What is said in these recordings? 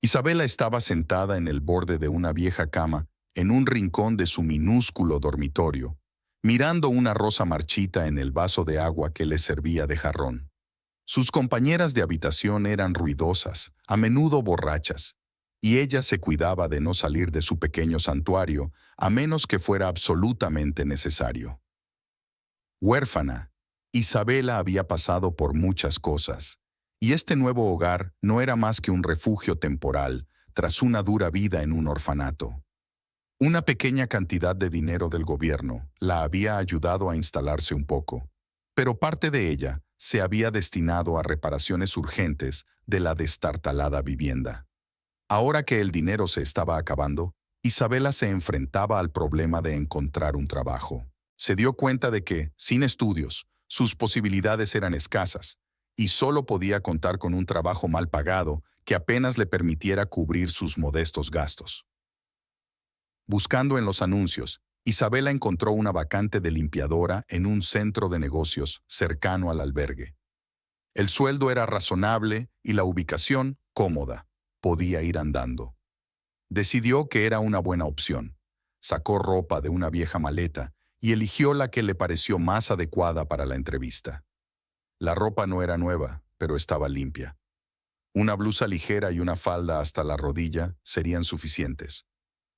Isabela estaba sentada en el borde de una vieja cama, en un rincón de su minúsculo dormitorio, mirando una rosa marchita en el vaso de agua que le servía de jarrón. Sus compañeras de habitación eran ruidosas, a menudo borrachas, y ella se cuidaba de no salir de su pequeño santuario a menos que fuera absolutamente necesario. Huérfana, Isabela había pasado por muchas cosas, y este nuevo hogar no era más que un refugio temporal tras una dura vida en un orfanato. Una pequeña cantidad de dinero del gobierno la había ayudado a instalarse un poco, pero parte de ella se había destinado a reparaciones urgentes de la destartalada vivienda. Ahora que el dinero se estaba acabando, Isabela se enfrentaba al problema de encontrar un trabajo. Se dio cuenta de que, sin estudios, sus posibilidades eran escasas, y solo podía contar con un trabajo mal pagado que apenas le permitiera cubrir sus modestos gastos. Buscando en los anuncios, Isabela encontró una vacante de limpiadora en un centro de negocios cercano al albergue. El sueldo era razonable y la ubicación cómoda. Podía ir andando. Decidió que era una buena opción. Sacó ropa de una vieja maleta y eligió la que le pareció más adecuada para la entrevista. La ropa no era nueva, pero estaba limpia. Una blusa ligera y una falda hasta la rodilla serían suficientes.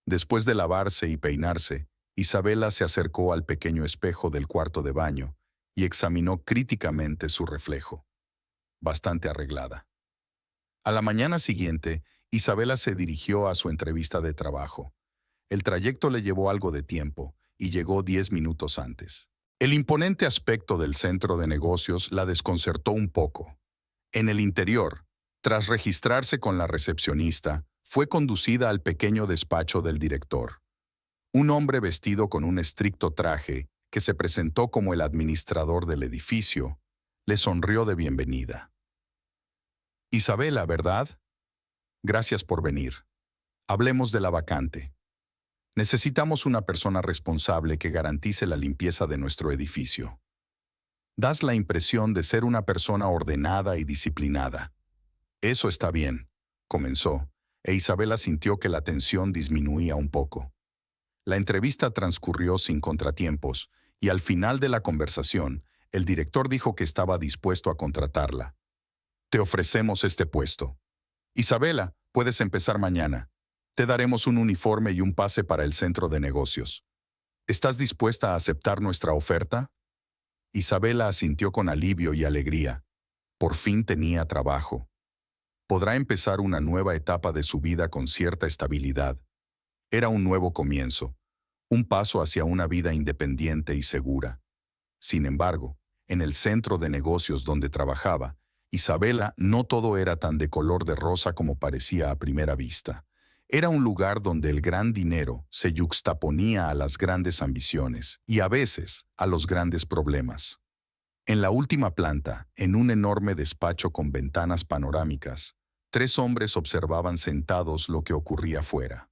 Después de lavarse y peinarse, Isabela se acercó al pequeño espejo del cuarto de baño y examinó críticamente su reflejo. Bastante arreglada. A la mañana siguiente, Isabela se dirigió a su entrevista de trabajo. El trayecto le llevó algo de tiempo y llegó 10 minutos antes. El imponente aspecto del centro de negocios la desconcertó un poco. En el interior, tras registrarse con la recepcionista, fue conducida al pequeño despacho del director. Un hombre vestido con un estricto traje, que se presentó como el administrador del edificio, le sonrió de bienvenida. Isabela, ¿verdad? Gracias por venir. Hablemos de la vacante. Necesitamos una persona responsable que garantice la limpieza de nuestro edificio. Das la impresión de ser una persona ordenada y disciplinada. Eso está bien, comenzó, e Isabela sintió que la tensión disminuía un poco. La entrevista transcurrió sin contratiempos, y al final de la conversación, el director dijo que estaba dispuesto a contratarla. Te ofrecemos este puesto. Isabela, puedes empezar mañana. Te daremos un uniforme y un pase para el centro de negocios. ¿Estás dispuesta a aceptar nuestra oferta? Isabela asintió con alivio y alegría. Por fin tenía trabajo. Podrá empezar una nueva etapa de su vida con cierta estabilidad. Era un nuevo comienzo, un paso hacia una vida independiente y segura. Sin embargo, en el centro de negocios donde trabajaba, Isabela no todo era tan de color de rosa como parecía a primera vista. Era un lugar donde el gran dinero se yuxtaponía a las grandes ambiciones y a veces a los grandes problemas. En la última planta, en un enorme despacho con ventanas panorámicas, 3 hombres observaban sentados lo que ocurría afuera.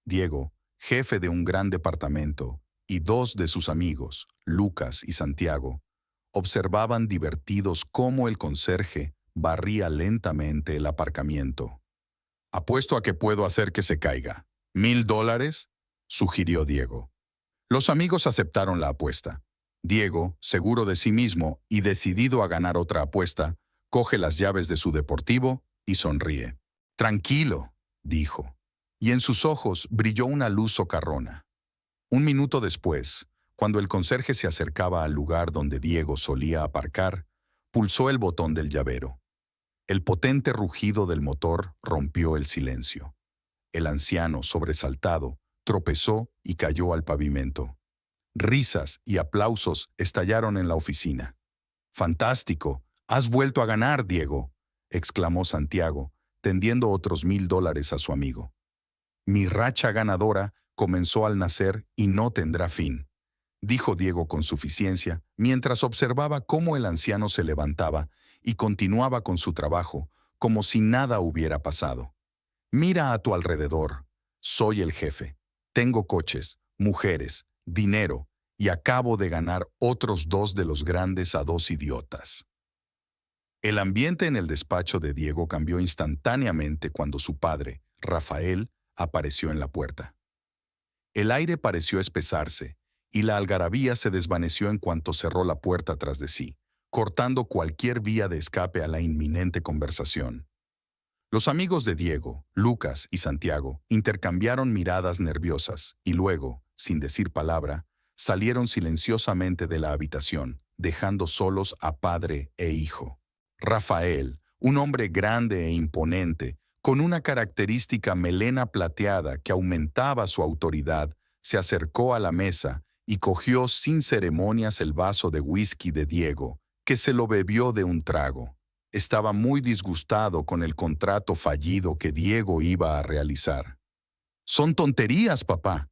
Diego, jefe de un gran departamento, y 2 de sus amigos, Lucas y Santiago, observaban divertidos cómo el conserje barría lentamente el aparcamiento. Apuesto a que puedo hacer que se caiga. $1,000, sugirió Diego. Los amigos aceptaron la apuesta. Diego, seguro de sí mismo y decidido a ganar otra apuesta, coge las llaves de su deportivo y sonríe. Tranquilo, dijo, y en sus ojos brilló una luz socarrona. Un minuto después, cuando el conserje se acercaba al lugar donde Diego solía aparcar, pulsó el botón del llavero. El potente rugido del motor rompió el silencio. El anciano, sobresaltado, tropezó y cayó al pavimento. Risas y aplausos estallaron en la oficina. «¡Fantástico! ¡Has vuelto a ganar, Diego!», exclamó Santiago, tendiendo otros $1,000 a su amigo. «Mi racha ganadora comenzó al nacer y no tendrá fin», dijo Diego con suficiencia, mientras observaba cómo el anciano se levantaba y continuaba con su trabajo, como si nada hubiera pasado. «Mira a tu alrededor. Soy el jefe. Tengo coches, mujeres, dinero, y acabo de ganar otros 2 de los grandes a 2 idiotas». El ambiente en el despacho de Diego cambió instantáneamente cuando su padre, Rafael, apareció en la puerta. El aire pareció espesarse, y la algarabía se desvaneció en cuanto cerró la puerta tras de sí, cortando cualquier vía de escape a la inminente conversación. Los amigos de Diego, Lucas y Santiago intercambiaron miradas nerviosas y luego, sin decir palabra, salieron silenciosamente de la habitación, dejando solos a padre e hijo. Rafael, un hombre grande e imponente, con una característica melena plateada que aumentaba su autoridad, se acercó a la mesa y cogió sin ceremonias el vaso de whisky de Diego, que se lo bebió de un trago. Estaba muy disgustado con el contrato fallido que Diego iba a realizar. Son tonterías, papá.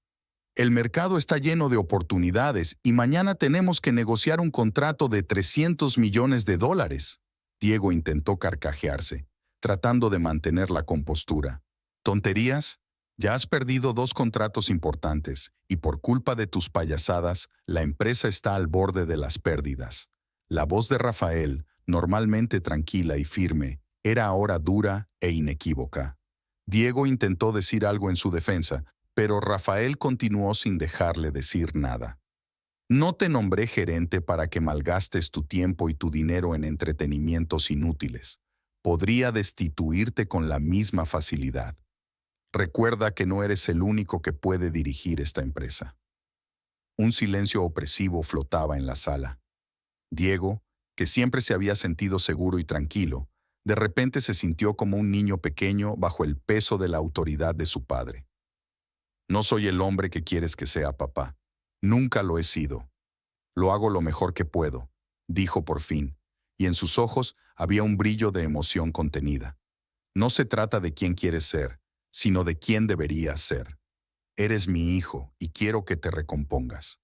El mercado está lleno de oportunidades y mañana tenemos que negociar un contrato de 300 millones de dólares. Diego intentó carcajearse, tratando de mantener la compostura. ¿Tonterías? Ya has perdido 2 contratos importantes y por culpa de tus payasadas, la empresa está al borde de las pérdidas. La voz de Rafael, normalmente tranquila y firme, era ahora dura e inequívoca. Diego intentó decir algo en su defensa, pero Rafael continuó sin dejarle decir nada. No te nombré gerente para que malgastes tu tiempo y tu dinero en entretenimientos inútiles. Podría destituirte con la misma facilidad. Recuerda que no eres el único que puede dirigir esta empresa. Un silencio opresivo flotaba en la sala. Diego, que siempre se había sentido seguro y tranquilo, de repente se sintió como un niño pequeño bajo el peso de la autoridad de su padre. No soy el hombre que quieres que sea, papá. Nunca lo he sido. Lo hago lo mejor que puedo, dijo por fin, y en sus ojos había un brillo de emoción contenida. No se trata de quién quieres ser, sino de quién deberías ser. Eres mi hijo y quiero que te recompongas.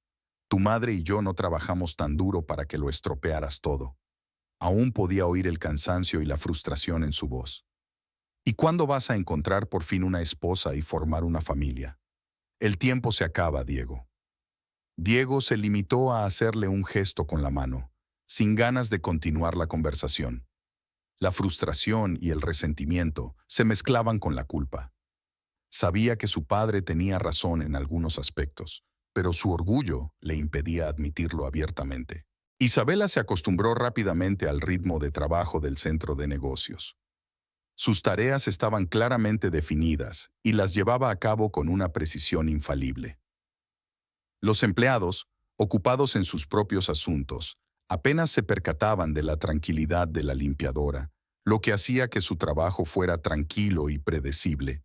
Tu madre y yo no trabajamos tan duro para que lo estropearas todo. Aún podía oír el cansancio y la frustración en su voz. ¿Y cuándo vas a encontrar por fin una esposa y formar una familia? El tiempo se acaba, Diego. Diego se limitó a hacerle un gesto con la mano, sin ganas de continuar la conversación. La frustración y el resentimiento se mezclaban con la culpa. Sabía que su padre tenía razón en algunos aspectos, pero su orgullo le impedía admitirlo abiertamente. Isabela se acostumbró rápidamente al ritmo de trabajo del centro de negocios. Sus tareas estaban claramente definidas y las llevaba a cabo con una precisión infalible. Los empleados, ocupados en sus propios asuntos, apenas se percataban de la tranquilidad de la limpiadora, lo que hacía que su trabajo fuera tranquilo y predecible.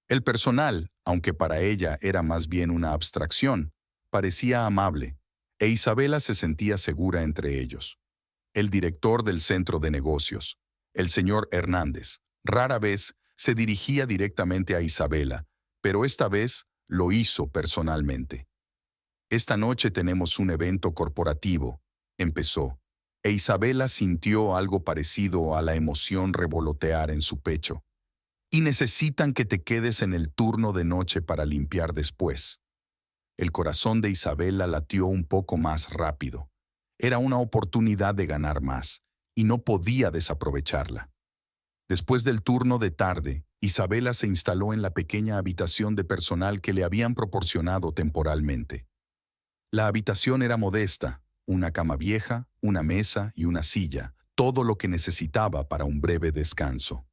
El personal, aunque para ella era más bien una abstracción, parecía amable, e Isabela se sentía segura entre ellos. El director del centro de negocios, el señor Hernández, rara vez se dirigía directamente a Isabela, pero esta vez lo hizo personalmente. Esta noche tenemos un evento corporativo, empezó, e Isabela sintió algo parecido a la emoción revolotear en su pecho. Y necesitan que te quedes en el turno de noche para limpiar después. El corazón de Isabela latió un poco más rápido. Era una oportunidad de ganar más, y no podía desaprovecharla. Después del turno de tarde, Isabela se instaló en la pequeña habitación de personal que le habían proporcionado temporalmente. La habitación era modesta, una cama vieja, una mesa y una silla, todo lo que necesitaba para un breve descanso.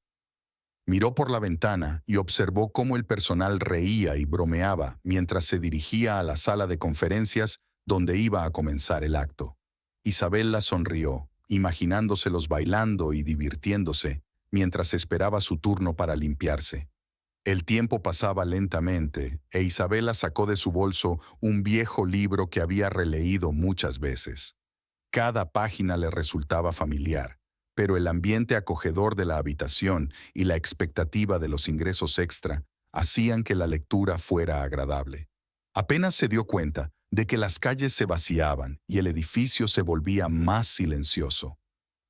Miró por la ventana y observó cómo el personal reía y bromeaba mientras se dirigía a la sala de conferencias donde iba a comenzar el acto. Isabela sonrió, imaginándoselos bailando y divirtiéndose, mientras esperaba su turno para limpiarse. El tiempo pasaba lentamente, e Isabela sacó de su bolso un viejo libro que había releído muchas veces. Cada página le resultaba familiar, pero el ambiente acogedor de la habitación y la expectativa de los ingresos extra hacían que la lectura fuera agradable. Apenas se dio cuenta de que las calles se vaciaban y el edificio se volvía más silencioso.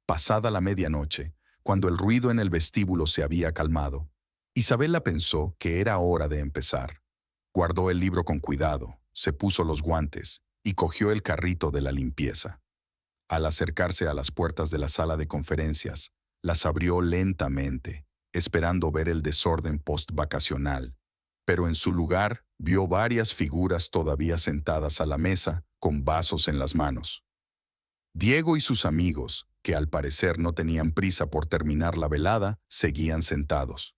Pasada la medianoche, cuando el ruido en el vestíbulo se había calmado, Isabela pensó que era hora de empezar. Guardó el libro con cuidado, se puso los guantes y cogió el carrito de la limpieza. Al acercarse a las puertas de la sala de conferencias, las abrió lentamente, esperando ver el desorden post-vacacional. Pero en su lugar, vio varias figuras todavía sentadas a la mesa, con vasos en las manos. Diego y sus amigos, que al parecer no tenían prisa por terminar la velada, seguían sentados.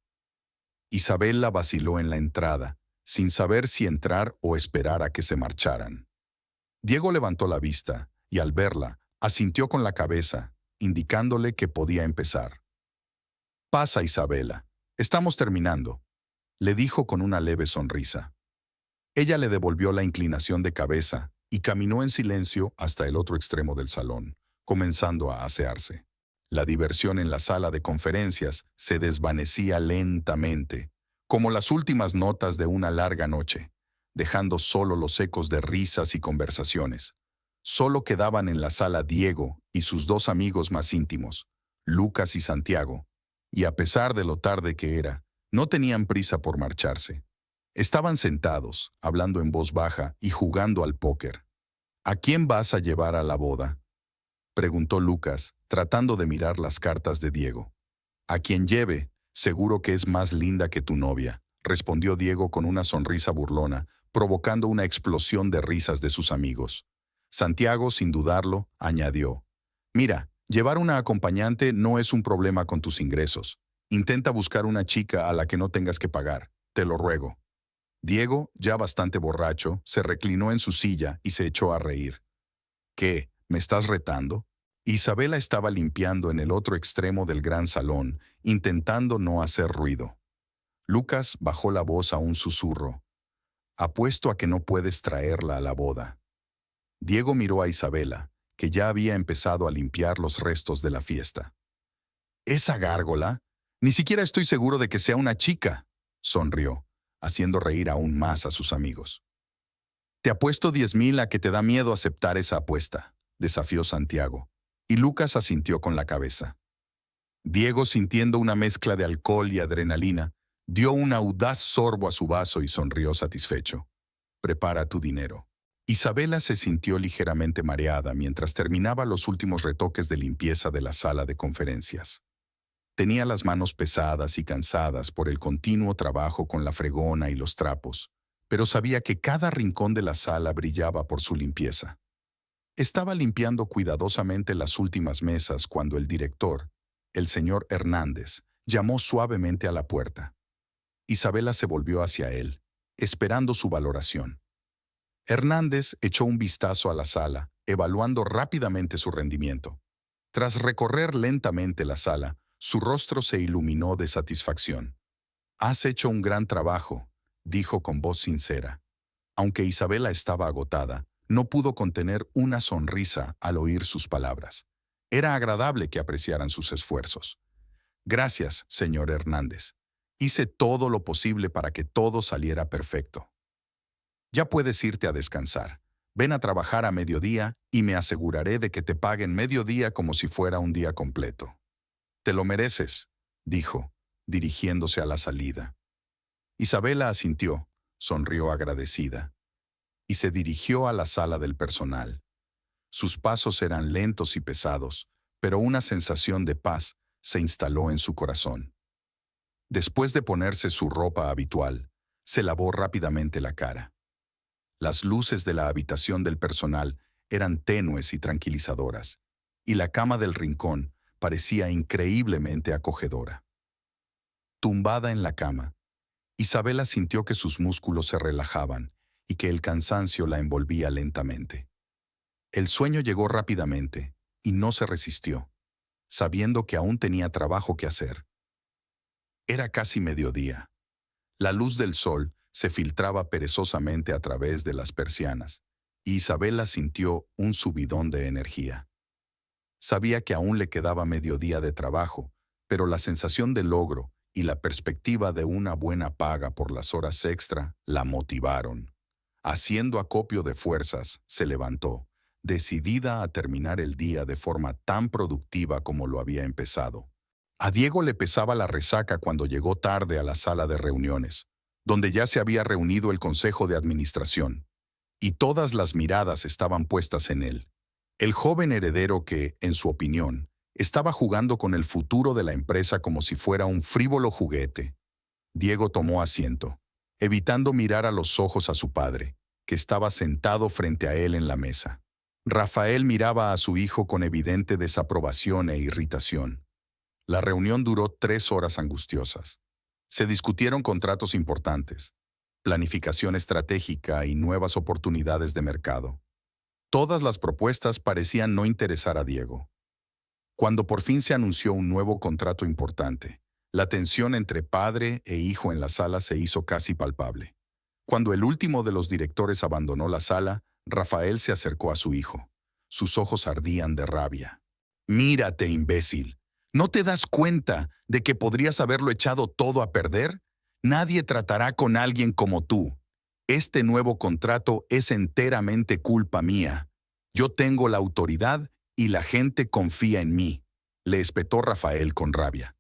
Isabela vaciló en la entrada, sin saber si entrar o esperar a que se marcharan. Diego levantó la vista y al verla, asintió con la cabeza, indicándole que podía empezar. «Pasa, Isabela. Estamos terminando», le dijo con una leve sonrisa. Ella le devolvió la inclinación de cabeza y caminó en silencio hasta el otro extremo del salón, comenzando a asearse. La diversión en la sala de conferencias se desvanecía lentamente, como las últimas notas de una larga noche, dejando solo los ecos de risas y conversaciones. Solo quedaban en la sala Diego y sus dos amigos más íntimos, Lucas y Santiago, y a pesar de lo tarde que era, no tenían prisa por marcharse. Estaban sentados, hablando en voz baja y jugando al póker. «¿A quién vas a llevar a la boda?», preguntó Lucas, tratando de mirar las cartas de Diego. «A quien lleve, seguro que es más linda que tu novia», respondió Diego con una sonrisa burlona, provocando una explosión de risas de sus amigos. Santiago, sin dudarlo, añadió: «Mira, llevar una acompañante no es un problema con tus ingresos. Intenta buscar una chica a la que no tengas que pagar, te lo ruego». Diego, ya bastante borracho, se reclinó en su silla y se echó a reír. «¿Qué? ¿Me estás retando?». Isabela estaba limpiando en el otro extremo del gran salón, intentando no hacer ruido. Lucas bajó la voz a un susurro. «Apuesto a que no puedes traerla a la boda». Diego miró a Isabela, que ya había empezado a limpiar los restos de la fiesta. «¿Esa gárgola? Ni siquiera estoy seguro de que sea una chica», sonrió, haciendo reír aún más a sus amigos. «Te apuesto 10,000 a que te da miedo aceptar esa apuesta», desafió Santiago, y Lucas asintió con la cabeza. Diego, sintiendo una mezcla de alcohol y adrenalina, dio un audaz sorbo a su vaso y sonrió satisfecho. «Prepara tu dinero». Isabela se sintió ligeramente mareada mientras terminaba los últimos retoques de limpieza de la sala de conferencias. Tenía las manos pesadas y cansadas por el continuo trabajo con la fregona y los trapos, pero sabía que cada rincón de la sala brillaba por su limpieza. Estaba limpiando cuidadosamente las últimas mesas cuando el director, el señor Hernández, llamó suavemente a la puerta. Isabela se volvió hacia él, esperando su valoración. Hernández echó un vistazo a la sala, evaluando rápidamente su rendimiento. Tras recorrer lentamente la sala, su rostro se iluminó de satisfacción. «Has hecho un gran trabajo», dijo con voz sincera. Aunque Isabela estaba agotada, no pudo contener una sonrisa al oír sus palabras. Era agradable que apreciaran sus esfuerzos. «Gracias, señor Hernández. Hice todo lo posible para que todo saliera perfecto. Ya puedes irte a descansar. Ven a trabajar a mediodía y me aseguraré de que te paguen mediodía como si fuera un día completo». «Te lo mereces», dijo, dirigiéndose a la salida. Isabela asintió, sonrió agradecida, y se dirigió a la sala del personal. Sus pasos eran lentos y pesados, pero una sensación de paz se instaló en su corazón. Después de ponerse su ropa habitual, se lavó rápidamente la cara. Las luces de la habitación del personal eran tenues y tranquilizadoras, y la cama del rincón parecía increíblemente acogedora. Tumbada en la cama, Isabela sintió que sus músculos se relajaban y que el cansancio la envolvía lentamente. El sueño llegó rápidamente y no se resistió, sabiendo que aún tenía trabajo que hacer. Era casi mediodía. La luz del sol se filtraba perezosamente a través de las persianas, y Isabela sintió un subidón de energía. Sabía que aún le quedaba mediodía de trabajo, pero la sensación de logro y la perspectiva de una buena paga por las horas extra la motivaron. Haciendo acopio de fuerzas, se levantó, decidida a terminar el día de forma tan productiva como lo había empezado. A Diego le pesaba la resaca cuando llegó tarde a la sala de reuniones, donde ya se había reunido el consejo de administración, y todas las miradas estaban puestas en él. El joven heredero que, en su opinión, estaba jugando con el futuro de la empresa como si fuera un frívolo juguete. Diego tomó asiento, evitando mirar a los ojos a su padre, que estaba sentado frente a él en la mesa. Rafael miraba a su hijo con evidente desaprobación e irritación. La reunión duró 3 horas angustiosas. Se discutieron contratos importantes, planificación estratégica y nuevas oportunidades de mercado. Todas las propuestas parecían no interesar a Diego. Cuando por fin se anunció un nuevo contrato importante, la tensión entre padre e hijo en la sala se hizo casi palpable. Cuando el último de los directores abandonó la sala, Rafael se acercó a su hijo. Sus ojos ardían de rabia. «Mírate, imbécil. ¿No te das cuenta de que podrías haberlo echado todo a perder? Nadie tratará con alguien como tú. Este nuevo contrato es enteramente culpa mía. Yo tengo la autoridad y la gente confía en mí», le espetó Rafael con rabia.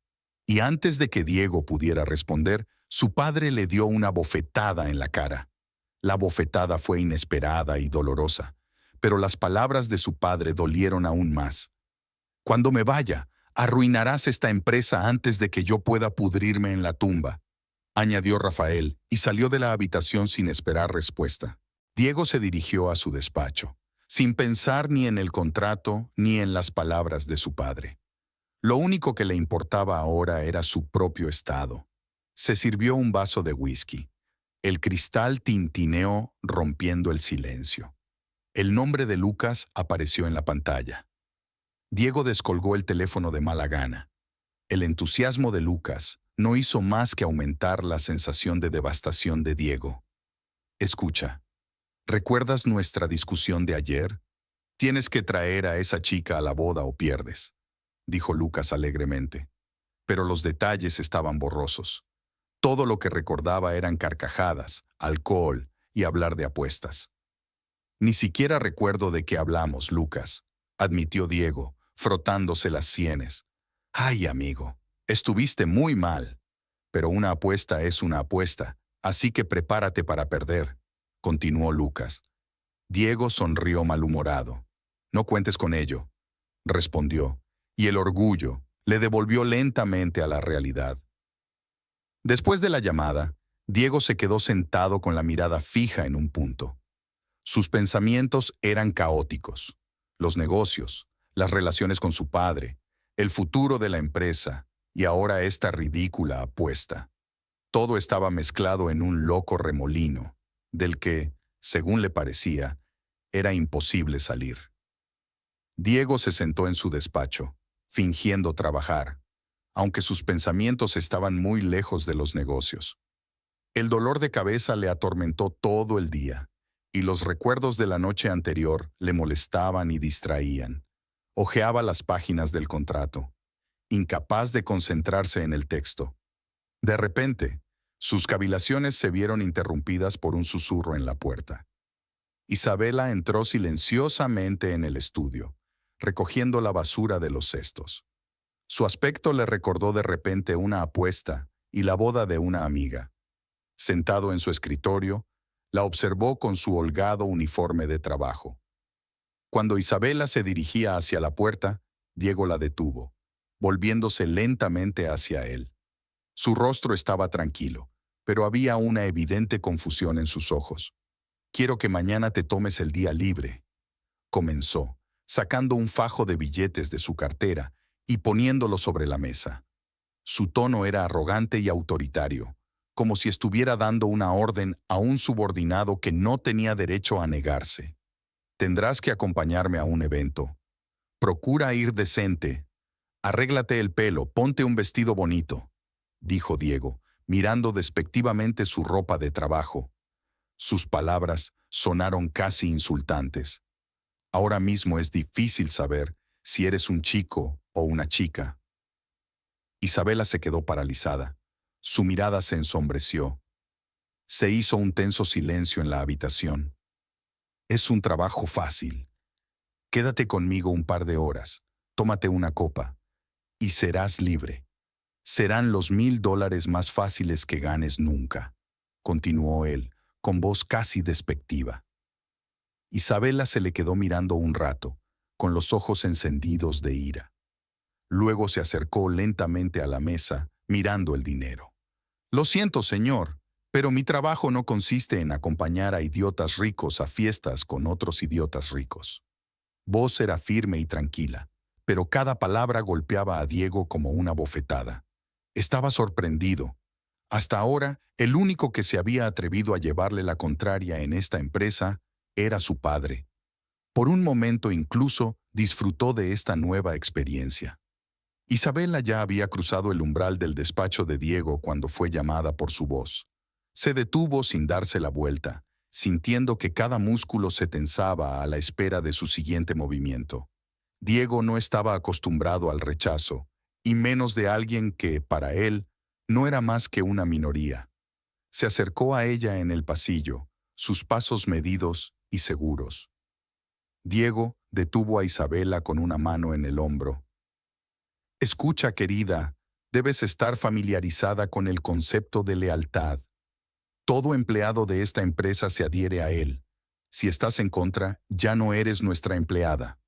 Y antes de que Diego pudiera responder, su padre le dio una bofetada en la cara. La bofetada fue inesperada y dolorosa, pero las palabras de su padre dolieron aún más. «Cuando me vaya, arruinarás esta empresa antes de que yo pueda pudrirme en la tumba», añadió Rafael, y salió de la habitación sin esperar respuesta. Diego se dirigió a su despacho, sin pensar ni en el contrato ni en las palabras de su padre. Lo único que le importaba ahora era su propio estado. Se sirvió un vaso de whisky. El cristal tintineó rompiendo el silencio. El nombre de Lucas apareció en la pantalla. Diego descolgó el teléfono de mala gana. El entusiasmo de Lucas no hizo más que aumentar la sensación de devastación de Diego. «Escucha, ¿recuerdas nuestra discusión de ayer? Tienes que traer a esa chica a la boda o pierdes», dijo Lucas alegremente. Pero los detalles estaban borrosos. Todo lo que recordaba eran carcajadas, alcohol y hablar de apuestas. «Ni siquiera recuerdo de qué hablamos, Lucas», admitió Diego, frotándose las sienes. «Ay, amigo, estuviste muy mal. Pero una apuesta es una apuesta, así que prepárate para perder», continuó Lucas. Diego sonrió malhumorado. «No cuentes con ello», respondió, y el orgullo le devolvió lentamente a la realidad. Después de la llamada, Diego se quedó sentado con la mirada fija en un punto. Sus pensamientos eran caóticos. Los negocios, las relaciones con su padre, el futuro de la empresa y ahora esta ridícula apuesta. Todo estaba mezclado en un loco remolino, del que, según le parecía, era imposible salir. Diego se sentó en su despacho, fingiendo trabajar, aunque sus pensamientos estaban muy lejos de los negocios. El dolor de cabeza le atormentó todo el día, y los recuerdos de la noche anterior le molestaban y distraían. Hojeaba las páginas del contrato, incapaz de concentrarse en el texto. De repente, sus cavilaciones se vieron interrumpidas por un susurro en la puerta. Isabela entró silenciosamente en el estudio, recogiendo la basura de los cestos. Su aspecto le recordó de repente una apuesta y la boda de una amiga. Sentado en su escritorio, la observó con su holgado uniforme de trabajo. Cuando Isabela se dirigía hacia la puerta, Diego la detuvo, volviéndose lentamente hacia él. Su rostro estaba tranquilo, pero había una evidente confusión en sus ojos. «Quiero que mañana te tomes el día libre», comenzó, sacando un fajo de billetes de su cartera y poniéndolo sobre la mesa. Su tono era arrogante y autoritario, como si estuviera dando una orden a un subordinado que no tenía derecho a negarse. «Tendrás que acompañarme a un evento. Procura ir decente. Arréglate el pelo, ponte un vestido bonito», dijo Diego, mirando despectivamente su ropa de trabajo. Sus palabras sonaron casi insultantes. «Ahora mismo es difícil saber si eres un chico o una chica». Isabela se quedó paralizada. Su mirada se ensombreció. Se hizo un tenso silencio en la habitación. «Es un trabajo fácil. Quédate conmigo un par de horas, tómate una copa, y serás libre. Serán los $1000 más fáciles que ganes nunca», continuó él, con voz casi despectiva. Isabela se le quedó mirando un rato, con los ojos encendidos de ira. Luego se acercó lentamente a la mesa, mirando el dinero. «Lo siento, señor, pero mi trabajo no consiste en acompañar a idiotas ricos a fiestas con otros idiotas ricos». Voz era firme y tranquila, pero cada palabra golpeaba a Diego como una bofetada. Estaba sorprendido. Hasta ahora, el único que se había atrevido a llevarle la contraria en esta empresa era su padre. Por un momento incluso disfrutó de esta nueva experiencia. Isabela ya había cruzado el umbral del despacho de Diego cuando fue llamada por su voz. Se detuvo sin darse la vuelta, sintiendo que cada músculo se tensaba a la espera de su siguiente movimiento. Diego no estaba acostumbrado al rechazo, y menos de alguien que, para él, no era más que una minoría. Se acercó a ella en el pasillo, sus pasos medidos y seguros. Diego detuvo a Isabela con una mano en el hombro. «Escucha, querida, debes estar familiarizada con el concepto de lealtad. Todo empleado de esta empresa se adhiere a él. Si estás en contra, ya no eres nuestra empleada».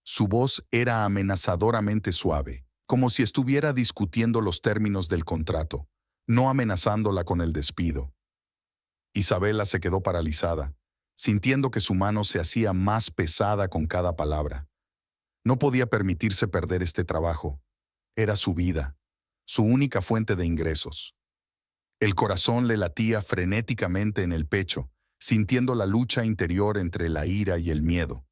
Su voz era amenazadoramente suave, como si estuviera discutiendo los términos del contrato, no amenazándola con el despido. Isabela se quedó paralizada, sintiendo que su mano se hacía más pesada con cada palabra. No podía permitirse perder este trabajo. Era su vida, su única fuente de ingresos. El corazón le latía frenéticamente en el pecho, sintiendo la lucha interior entre la ira y el miedo.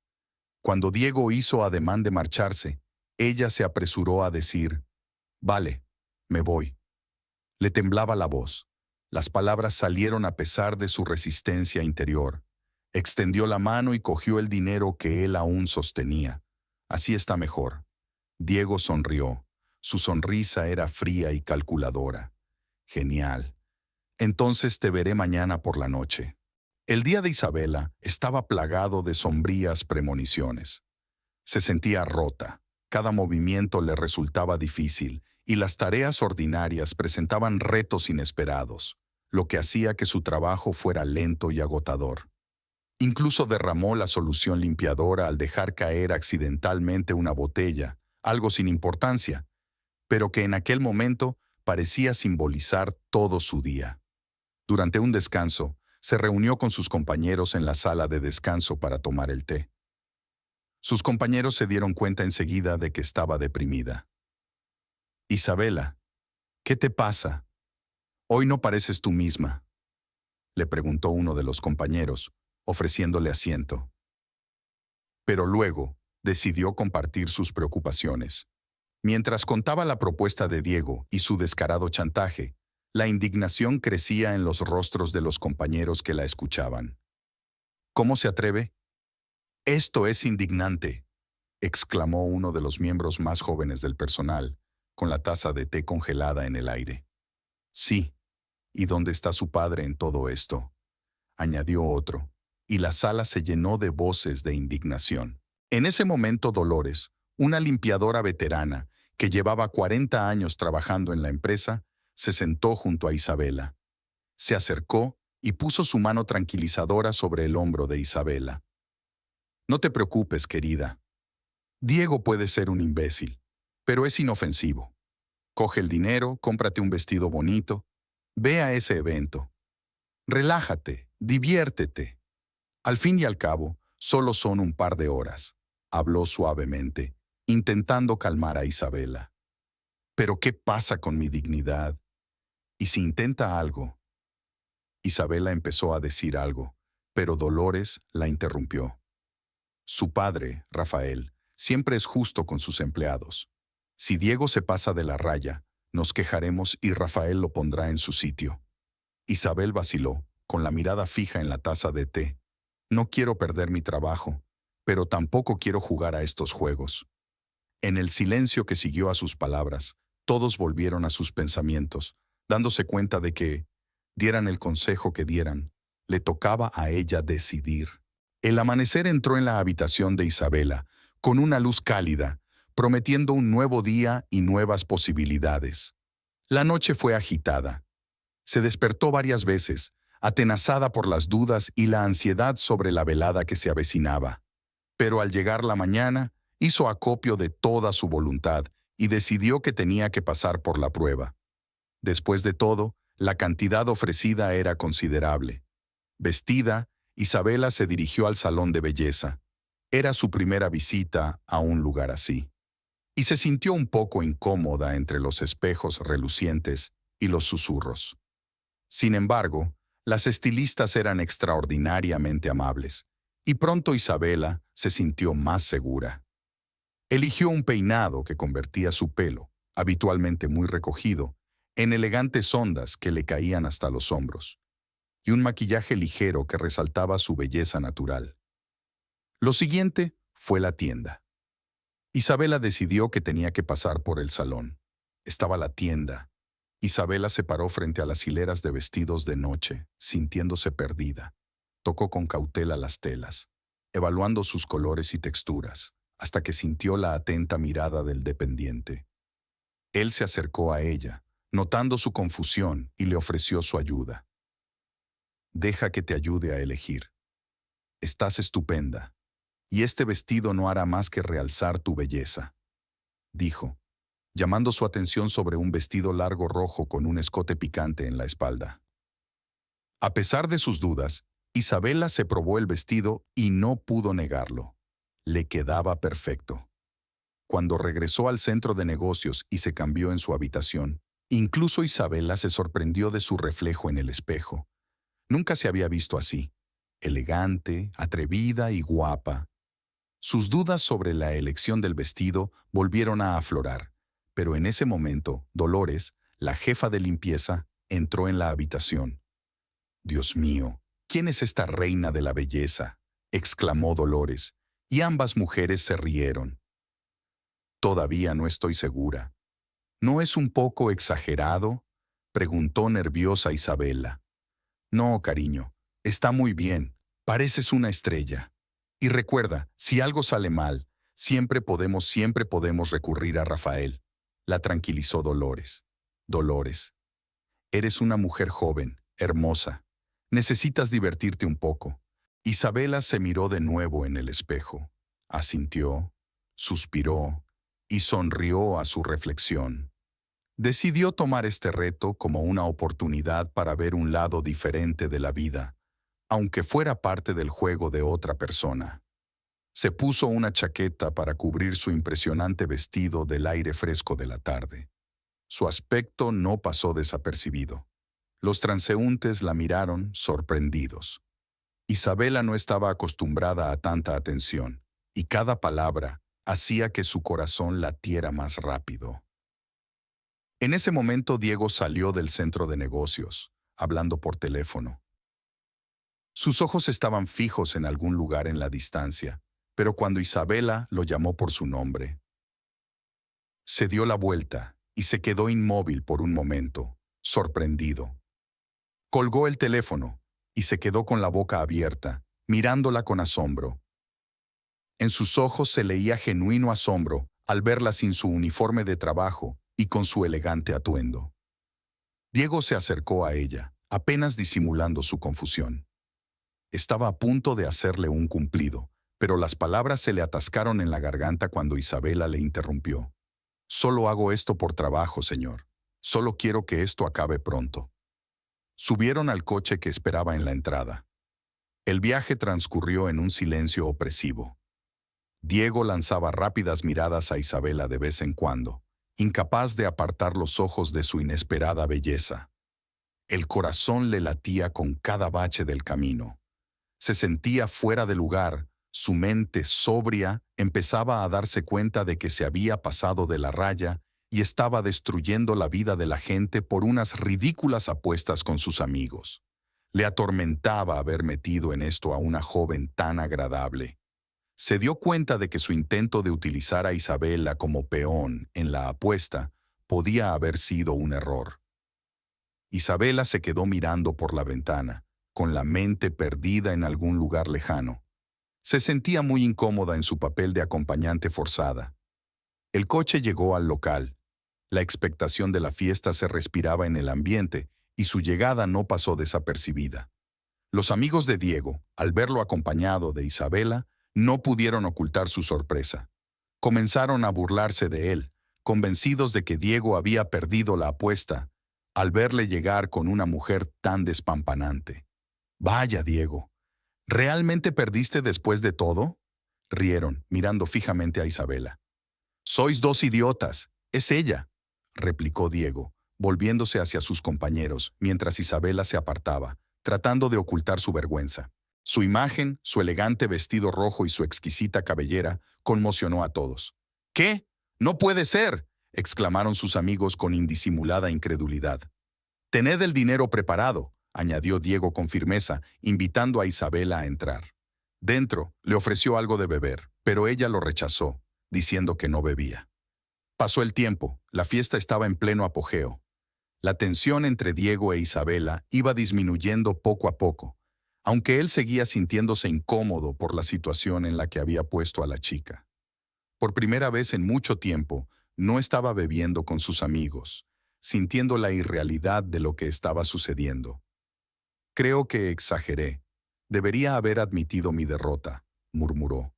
Cuando Diego hizo ademán de marcharse, ella se apresuró a decir: «Vale, me voy». Le temblaba la voz. Las palabras salieron a pesar de su resistencia interior. Extendió la mano y cogió el dinero que él aún sostenía. «Así está mejor». Diego sonrió. Su sonrisa era fría y calculadora. «Genial. Entonces te veré mañana por la noche». El día de Isabela estaba plagado de sombrías premoniciones. Se sentía rota, cada movimiento le resultaba difícil y las tareas ordinarias presentaban retos inesperados, lo que hacía que su trabajo fuera lento y agotador. Incluso derramó la solución limpiadora al dejar caer accidentalmente una botella, algo sin importancia, pero que en aquel momento parecía simbolizar todo su día. Durante un descanso, se reunió con sus compañeros en la sala de descanso para tomar el té. Sus compañeros se dieron cuenta enseguida de que estaba deprimida. «Isabela, ¿qué te pasa? Hoy no pareces tú misma», le preguntó uno de los compañeros, ofreciéndole asiento. Pero luego decidió compartir sus preocupaciones. Mientras contaba la propuesta de Diego y su descarado chantaje, la indignación crecía en los rostros de los compañeros que la escuchaban. «¿Cómo se atreve?» «Esto es indignante», exclamó uno de los miembros más jóvenes del personal, con la taza de té congelada en el aire. «Sí, ¿y dónde está su padre en todo esto?», añadió otro, y la sala se llenó de voces de indignación. En ese momento Dolores, una limpiadora veterana que llevaba 40 años trabajando en la empresa, se sentó junto a Isabela. Se acercó y puso su mano tranquilizadora sobre el hombro de Isabela. «No te preocupes, querida. Diego puede ser un imbécil, pero es inofensivo. Coge el dinero, cómprate un vestido bonito, ve a ese evento. Relájate, diviértete. Al fin y al cabo, solo son un par de horas», habló suavemente, intentando calmar a Isabela. «¿Pero qué pasa con mi dignidad? ¿Y si intenta algo?» Isabela empezó a decir algo, pero Dolores la interrumpió. «Su padre, Rafael, siempre es justo con sus empleados. Si Diego se pasa de la raya, nos quejaremos y Rafael lo pondrá en su sitio». Isabel vaciló, con la mirada fija en la taza de té. «No quiero perder mi trabajo, pero tampoco quiero jugar a estos juegos». En el silencio que siguió a sus palabras, todos volvieron a sus pensamientos, dándose cuenta de que, dieran el consejo que dieran, le tocaba a ella decidir. El amanecer entró en la habitación de Isabela, con una luz cálida, prometiendo un nuevo día y nuevas posibilidades. La noche fue agitada. Se despertó varias veces, atenazada por las dudas y la ansiedad sobre la velada que se avecinaba. Pero al llegar la mañana, Hizo acopio de toda su voluntad y decidió que tenía que pasar por la prueba. Después de todo, la cantidad ofrecida era considerable. Vestida, Isabela se dirigió al salón de belleza. Era su primera visita a un lugar así. Y se sintió un poco incómoda entre los espejos relucientes y los susurros. Sin embargo, las estilistas eran extraordinariamente amables, y pronto Isabela se sintió más segura. Eligió un peinado que convertía su pelo, habitualmente muy recogido, en elegantes ondas que le caían hasta los hombros, y un maquillaje ligero que resaltaba su belleza natural. Lo siguiente fue la tienda. Isabela decidió que tenía que pasar por el salón. Estaba la tienda. Isabela se paró frente a las hileras de vestidos de noche, sintiéndose perdida. Tocó con cautela las telas, evaluando sus colores y texturas, hasta que sintió la atenta mirada del dependiente. Él se acercó a ella, notando su confusión, y le ofreció su ayuda. «Deja que te ayude a elegir. Estás estupenda, y este vestido no hará más que realzar tu belleza», dijo, llamando su atención sobre un vestido largo rojo con un escote picante en la espalda. A pesar de sus dudas, Isabela se probó el vestido y no pudo negarlo. Le quedaba perfecto. Cuando regresó al centro de negocios y se cambió en su habitación, incluso Isabela se sorprendió de su reflejo en el espejo. Nunca se había visto así, elegante, atrevida y guapa. Sus dudas sobre la elección del vestido volvieron a aflorar, pero en ese momento, Dolores, la jefa de limpieza, entró en la habitación. «Dios mío, ¿quién es esta reina de la belleza?», exclamó Dolores, y ambas mujeres se rieron. «Todavía no estoy segura». «¿No es un poco exagerado?», preguntó nerviosa Isabela. «No, cariño, está muy bien, pareces una estrella. Y recuerda, si algo sale mal, siempre podemos recurrir a Rafael», la tranquilizó Dolores. «Dolores, eres una mujer joven, hermosa. Necesitas divertirte un poco». Isabela se miró de nuevo en el espejo. Asintió, suspiró y sonrió a su reflexión. Decidió tomar este reto como una oportunidad para ver un lado diferente de la vida, aunque fuera parte del juego de otra persona. Se puso una chaqueta para cubrir su impresionante vestido del aire fresco de la tarde. Su aspecto no pasó desapercibido. Los transeúntes la miraron sorprendidos. Isabela no estaba acostumbrada a tanta atención, y cada palabra hacía que su corazón latiera más rápido. En ese momento Diego salió del centro de negocios, hablando por teléfono. Sus ojos estaban fijos en algún lugar en la distancia, pero cuando Isabela lo llamó por su nombre, se dio la vuelta y se quedó inmóvil por un momento, sorprendido. Colgó el teléfono y se quedó con la boca abierta, mirándola con asombro. En sus ojos se leía genuino asombro al verla sin su uniforme de trabajo y con su elegante atuendo. Diego se acercó a ella, apenas disimulando su confusión. Estaba a punto de hacerle un cumplido, pero las palabras se le atascaron en la garganta cuando Isabela le interrumpió. «Solo hago esto por trabajo, señor. Solo quiero que esto acabe pronto». Subieron al coche que esperaba en la entrada. El viaje transcurrió en un silencio opresivo. Diego lanzaba rápidas miradas a Isabela de vez en cuando, incapaz de apartar los ojos de su inesperada belleza. El corazón le latía con cada bache del camino. Se sentía fuera de lugar, su mente sobria empezaba a darse cuenta de que se había pasado de la raya y estaba destruyendo la vida de la gente por unas ridículas apuestas con sus amigos. Le atormentaba haber metido en esto a una joven tan agradable. Se dio cuenta de que su intento de utilizar a Isabela como peón en la apuesta podía haber sido un error. Isabela se quedó mirando por la ventana, con la mente perdida en algún lugar lejano. Se sentía muy incómoda en su papel de acompañante forzada. El coche llegó al local. La expectación de la fiesta se respiraba en el ambiente y su llegada no pasó desapercibida. Los amigos de Diego, al verlo acompañado de Isabela, no pudieron ocultar su sorpresa. Comenzaron a burlarse de él, convencidos de que Diego había perdido la apuesta al verle llegar con una mujer tan despampanante. «Vaya, Diego, ¿realmente perdiste después de todo?», rieron, mirando fijamente a Isabela. «Sois dos idiotas, es ella», replicó Diego, volviéndose hacia sus compañeros, mientras Isabela se apartaba, tratando de ocultar su vergüenza. Su imagen, su elegante vestido rojo y su exquisita cabellera conmocionó a todos. «¿Qué? ¡No puede ser!», exclamaron sus amigos con indisimulada incredulidad. «Tened el dinero preparado», añadió Diego con firmeza, invitando a Isabela a entrar. Dentro, le ofreció algo de beber, pero ella lo rechazó, diciendo que no bebía. Pasó el tiempo, la fiesta estaba en pleno apogeo. La tensión entre Diego e Isabela iba disminuyendo poco a poco, aunque él seguía sintiéndose incómodo por la situación en la que había puesto a la chica. Por primera vez en mucho tiempo, no estaba bebiendo con sus amigos, sintiendo la irrealidad de lo que estaba sucediendo. «Creo que exageré. Debería haber admitido mi derrota», murmuró.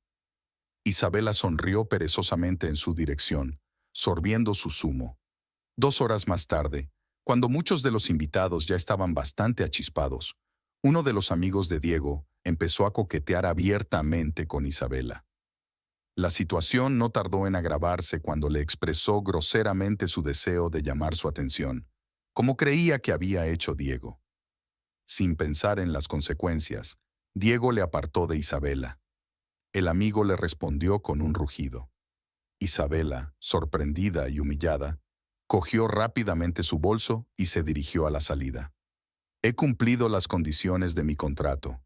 Isabela sonrió perezosamente en su dirección, sorbiendo su zumo. 2 horas más tarde, cuando muchos de los invitados ya estaban bastante achispados, uno de los amigos de Diego empezó a coquetear abiertamente con Isabela. La situación no tardó en agravarse cuando le expresó groseramente su deseo de llamar su atención, como creía que había hecho Diego. Sin pensar en las consecuencias, Diego le apartó de Isabela. El amigo le respondió con un rugido. Isabela, sorprendida y humillada, cogió rápidamente su bolso y se dirigió a la salida. «He cumplido las condiciones de mi contrato.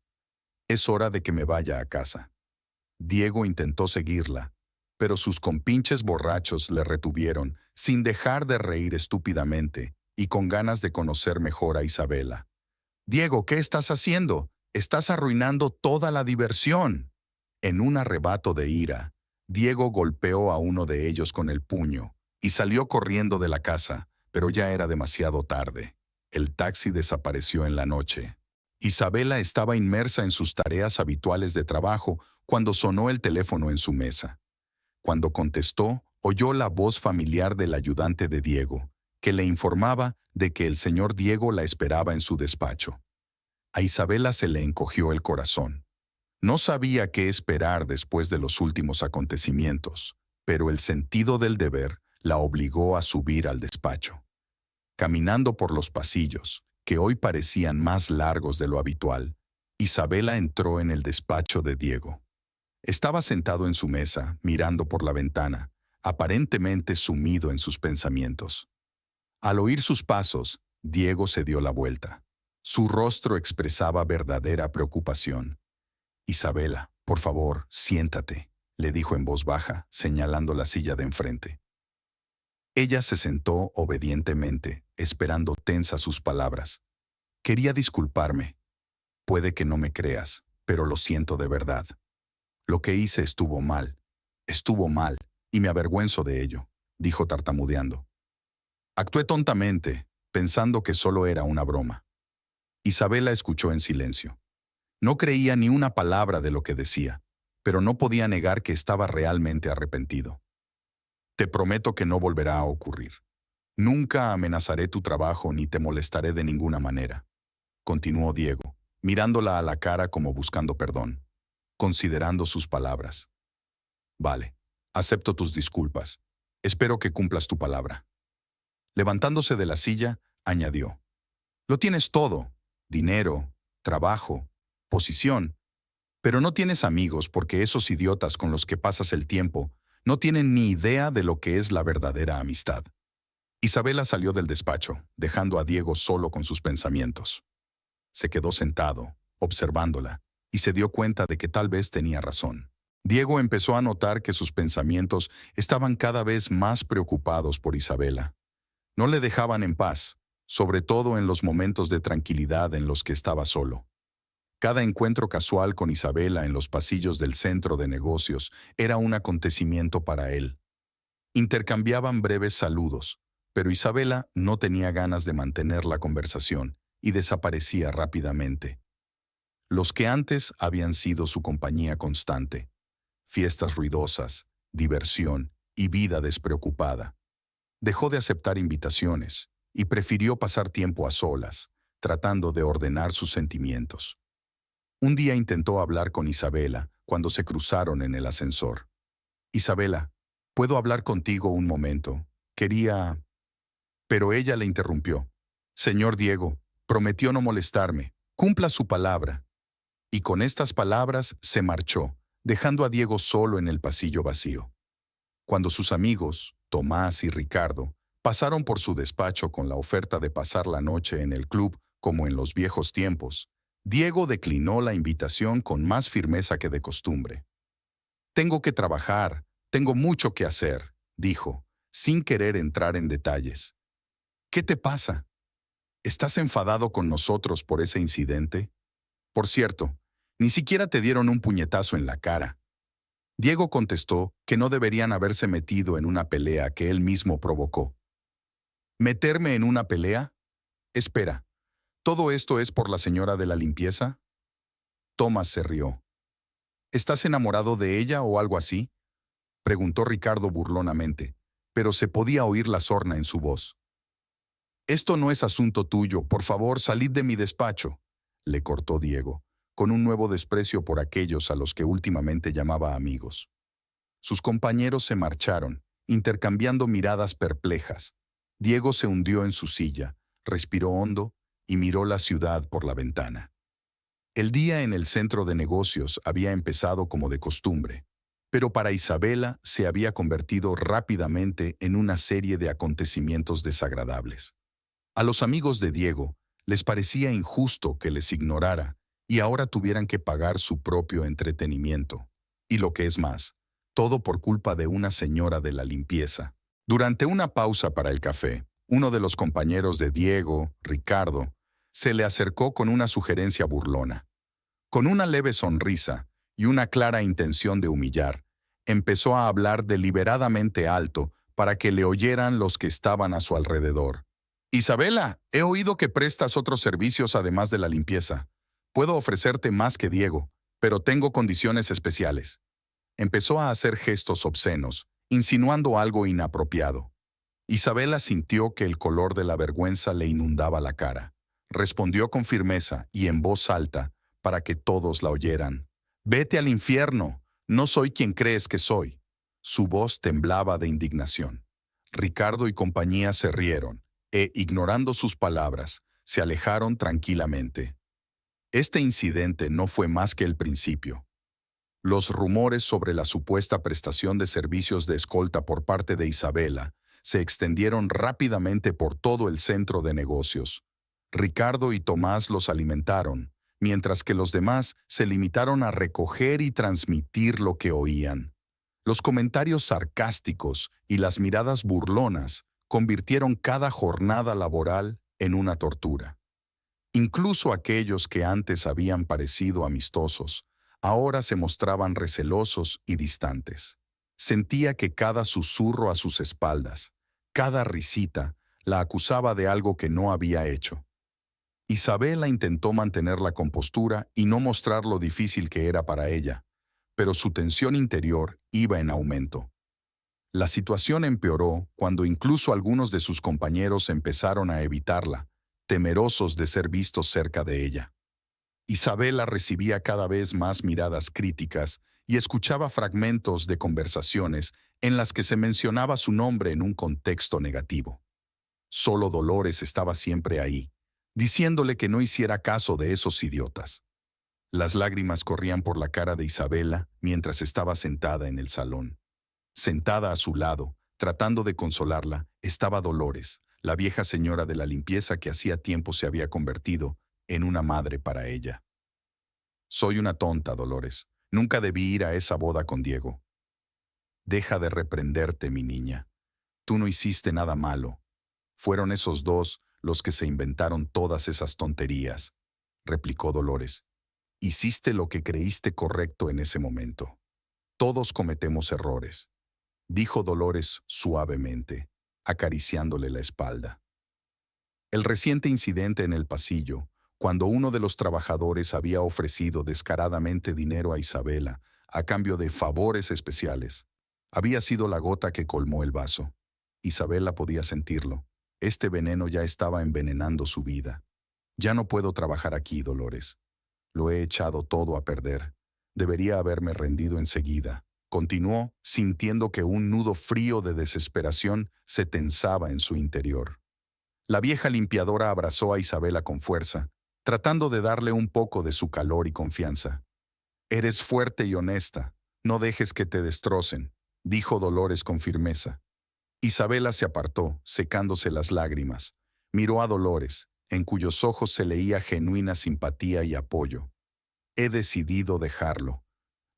Es hora de que me vaya a casa». Diego intentó seguirla, pero sus compinches borrachos le retuvieron, sin dejar de reír estúpidamente y con ganas de conocer mejor a Isabela. «Diego, ¿qué estás haciendo? Estás arruinando toda la diversión». En un arrebato de ira, Diego golpeó a uno de ellos con el puño y salió corriendo de la casa, pero ya era demasiado tarde. El taxi desapareció en la noche. Isabela estaba inmersa en sus tareas habituales de trabajo cuando sonó el teléfono en su mesa. Cuando contestó, oyó la voz familiar del ayudante de Diego, que le informaba de que el señor Diego la esperaba en su despacho. A Isabela se le encogió el corazón. No sabía qué esperar después de los últimos acontecimientos, pero el sentido del deber la obligó a subir al despacho. Caminando por los pasillos, que hoy parecían más largos de lo habitual, Isabela entró en el despacho de Diego. Estaba sentado en su mesa, mirando por la ventana, aparentemente sumido en sus pensamientos. Al oír sus pasos, Diego se dio la vuelta. Su rostro expresaba verdadera preocupación. «Isabela, por favor, siéntate», le dijo en voz baja, señalando la silla de enfrente. Ella se sentó obedientemente, esperando tensa sus palabras. «Quería disculparme. Puede que no me creas, pero lo siento de verdad. Lo que hice estuvo mal, y me avergüenzo de ello», dijo tartamudeando. «Actué tontamente, pensando que solo era una broma». Isabela escuchó en silencio. No creía ni una palabra de lo que decía, pero no podía negar que estaba realmente arrepentido. «Te prometo que no volverá a ocurrir. Nunca amenazaré tu trabajo ni te molestaré de ninguna manera», continuó Diego, mirándola a la cara como buscando perdón, considerando sus palabras. «Vale, acepto tus disculpas. Espero que cumplas tu palabra». Levantándose de la silla, añadió: «Lo tienes todo: dinero, trabajo, posición, pero no tienes amigos porque esos idiotas con los que pasas el tiempo no tienen ni idea de lo que es la verdadera amistad». Isabela salió del despacho, dejando a Diego solo con sus pensamientos. Se quedó sentado, observándola, y se dio cuenta de que tal vez tenía razón. Diego empezó a notar que sus pensamientos estaban cada vez más preocupados por Isabela. No le dejaban en paz, sobre todo en los momentos de tranquilidad en los que estaba solo. Cada encuentro casual con Isabela en los pasillos del centro de negocios era un acontecimiento para él. Intercambiaban breves saludos, pero Isabela no tenía ganas de mantener la conversación y desaparecía rápidamente. Los que antes habían sido su compañía constante, fiestas ruidosas, diversión y vida despreocupada. Dejó de aceptar invitaciones y prefirió pasar tiempo a solas, tratando de ordenar sus sentimientos. Un día intentó hablar con Isabela cuando se cruzaron en el ascensor. Isabela, ¿puedo hablar contigo un momento? Quería... Pero ella le interrumpió. Señor Diego, prometió no molestarme. Cumpla su palabra. Y con estas palabras se marchó, dejando a Diego solo en el pasillo vacío. Cuando sus amigos, Tomás y Ricardo, pasaron por su despacho con la oferta de pasar la noche en el club como en los viejos tiempos, Diego declinó la invitación con más firmeza que de costumbre. Tengo que trabajar, tengo mucho que hacer, dijo, sin querer entrar en detalles. ¿Qué te pasa? ¿Estás enfadado con nosotros por ese incidente? Por cierto, ni siquiera te dieron un puñetazo en la cara. Diego contestó que no deberían haberse metido en una pelea que él mismo provocó. ¿Meterme en una pelea? Espera, ¿todo esto es por la señora de la limpieza? Tomás se rió. ¿Estás enamorado de ella o algo así? Preguntó Ricardo burlonamente, pero se podía oír la sorna en su voz. Esto no es asunto tuyo, por favor, salid de mi despacho, le cortó Diego, con un nuevo desprecio por aquellos a los que últimamente llamaba amigos. Sus compañeros se marcharon, intercambiando miradas perplejas. Diego se hundió en su silla, respiró hondo y miró la ciudad por la ventana. El día en el centro de negocios había empezado como de costumbre, pero para Isabela se había convertido rápidamente en una serie de acontecimientos desagradables. A los amigos de Diego les parecía injusto que les ignorara y ahora tuvieran que pagar su propio entretenimiento. Y lo que es más, todo por culpa de una señora de la limpieza. Durante una pausa para el café, uno de los compañeros de Diego, Ricardo, se le acercó con una sugerencia burlona. Con una leve sonrisa y una clara intención de humillar, empezó a hablar deliberadamente alto para que le oyeran los que estaban a su alrededor. Isabela, he oído que prestas otros servicios además de la limpieza. Puedo ofrecerte más que Diego, pero tengo condiciones especiales. Empezó a hacer gestos obscenos, insinuando algo inapropiado. Isabela sintió que el color de la vergüenza le inundaba la cara. Respondió con firmeza y en voz alta, para que todos la oyeran. «Vete al infierno, no soy quien crees que soy». Su voz temblaba de indignación. Ricardo y compañía se rieron, ignorando sus palabras, se alejaron tranquilamente. Este incidente no fue más que el principio. Los rumores sobre la supuesta prestación de servicios de escolta por parte de Isabela se extendieron rápidamente por todo el centro de negocios. Ricardo y Tomás los alimentaron, mientras que los demás se limitaron a recoger y transmitir lo que oían. Los comentarios sarcásticos y las miradas burlonas convirtieron cada jornada laboral en una tortura. Incluso aquellos que antes habían parecido amistosos, ahora se mostraban recelosos y distantes. Sentía que cada susurro a sus espaldas, cada risita, la acusaba de algo que no había hecho. Isabela intentó mantener la compostura y no mostrar lo difícil que era para ella, pero su tensión interior iba en aumento. La situación empeoró cuando incluso algunos de sus compañeros empezaron a evitarla, temerosos de ser vistos cerca de ella. Isabela recibía cada vez más miradas críticas y escuchaba fragmentos de conversaciones en las que se mencionaba su nombre en un contexto negativo. Solo Dolores estaba siempre ahí, diciéndole que no hiciera caso de esos idiotas. Las lágrimas corrían por la cara de Isabela mientras estaba sentada en el salón. Sentada a su lado, tratando de consolarla, estaba Dolores, la vieja señora de la limpieza que hacía tiempo se había convertido en una madre para ella. «Soy una tonta, Dolores. Nunca debí ir a esa boda con Diego». «Deja de reprenderte, mi niña. Tú no hiciste nada malo. Fueron esos dos los que se inventaron todas esas tonterías», replicó Dolores. «Hiciste lo que creíste correcto en ese momento. Todos cometemos errores», dijo Dolores suavemente, acariciándole la espalda. El reciente incidente en el pasillo, cuando uno de los trabajadores había ofrecido descaradamente dinero a Isabela a cambio de favores especiales, Había sido la gota que colmó el vaso. Isabela podía sentirlo. Este veneno ya estaba envenenando su vida. Ya no puedo trabajar aquí, Dolores. Lo he echado todo a perder. Debería haberme rendido enseguida. Continuó, sintiendo que un nudo frío de desesperación se tensaba en su interior. La vieja limpiadora abrazó a Isabela con fuerza, tratando de darle un poco de su calor y confianza. «Eres fuerte y honesta. No dejes que te destrocen», dijo Dolores con firmeza. Isabela se apartó, secándose las lágrimas. Miró a Dolores, en cuyos ojos se leía genuina simpatía y apoyo. «He decidido dejarlo.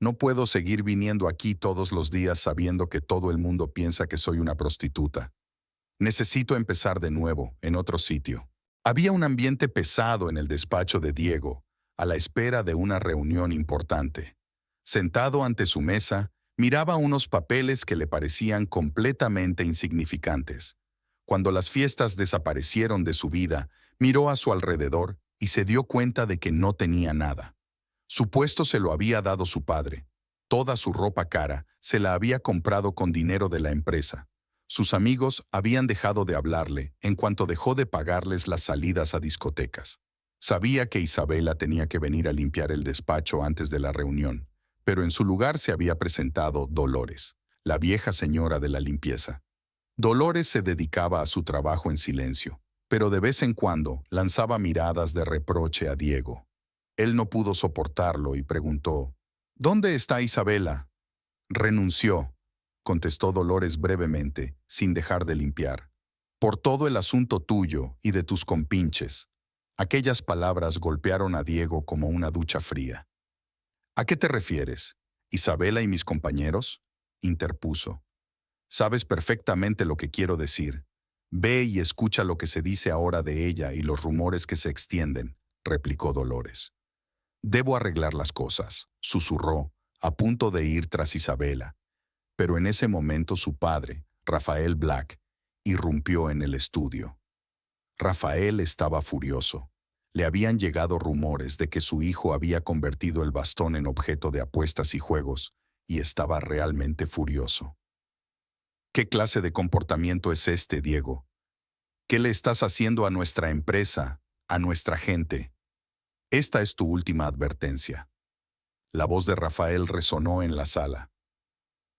No puedo seguir viniendo aquí todos los días sabiendo que todo el mundo piensa que soy una prostituta. Necesito empezar de nuevo, en otro sitio». Había un ambiente pesado en el despacho de Diego, a la espera de una reunión importante. Sentado ante su mesa, miraba unos papeles que le parecían completamente insignificantes. Cuando las fiestas desaparecieron de su vida, miró a su alrededor y se dio cuenta de que no tenía nada. Su puesto se lo había dado su padre. Toda su ropa cara se la había comprado con dinero de la empresa. Sus amigos habían dejado de hablarle en cuanto dejó de pagarles las salidas a discotecas. Sabía que Isabela tenía que venir a limpiar el despacho antes de la reunión, pero en su lugar se había presentado Dolores, la vieja señora de la limpieza. Dolores se dedicaba a su trabajo en silencio, pero de vez en cuando lanzaba miradas de reproche a Diego. Él no pudo soportarlo y preguntó: «¿Dónde está Isabela?» «Renunció», contestó Dolores brevemente, sin dejar de limpiar. «Por todo el asunto tuyo y de tus compinches». Aquellas palabras golpearon a Diego como una ducha fría. «¿A qué te refieres? ¿Isabela y mis compañeros?», interpuso. «Sabes perfectamente lo que quiero decir. Ve y escucha lo que se dice ahora de ella y los rumores que se extienden», replicó Dolores. «Debo arreglar las cosas», susurró, a punto de ir tras Isabela. Pero en ese momento su padre, Rafael Black, irrumpió en el estudio. Rafael estaba furioso. Le habían llegado rumores de que su hijo había convertido el bastón en objeto de apuestas y juegos, y estaba realmente furioso. «¿Qué clase de comportamiento es este, Diego? ¿Qué le estás haciendo a nuestra empresa, a nuestra gente? Esta es tu última advertencia». La voz de Rafael resonó en la sala.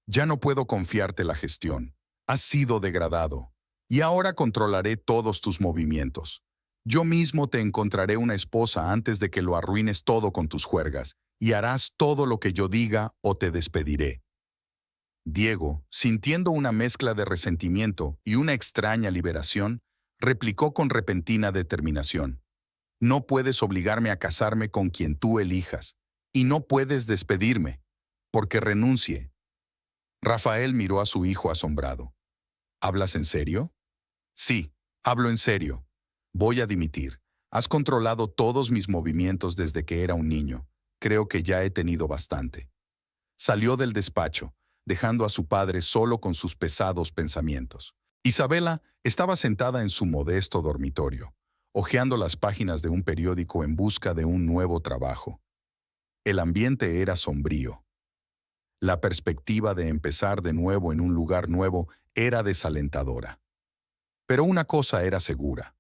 «Ya no puedo confiarte la gestión. Has sido degradado. Y ahora controlaré todos tus movimientos. Yo mismo te encontraré una esposa antes de que lo arruines todo con tus juergas, y harás todo lo que yo diga o te despediré». Diego, sintiendo una mezcla de resentimiento y una extraña liberación, replicó con repentina determinación: «No puedes obligarme a casarme con quien tú elijas, y no puedes despedirme, porque renuncie». Rafael miró a su hijo asombrado. «¿Hablas en serio?». «Sí, hablo en serio. Voy a dimitir. Has controlado todos mis movimientos desde que era un niño. Creo que ya he tenido bastante». Salió del despacho, dejando a su padre solo con sus pesados pensamientos. Isabela estaba sentada en su modesto dormitorio, hojeando las páginas de un periódico en busca de un nuevo trabajo. El ambiente era sombrío. La perspectiva de empezar de nuevo en un lugar nuevo era desalentadora. Pero una cosa era segura: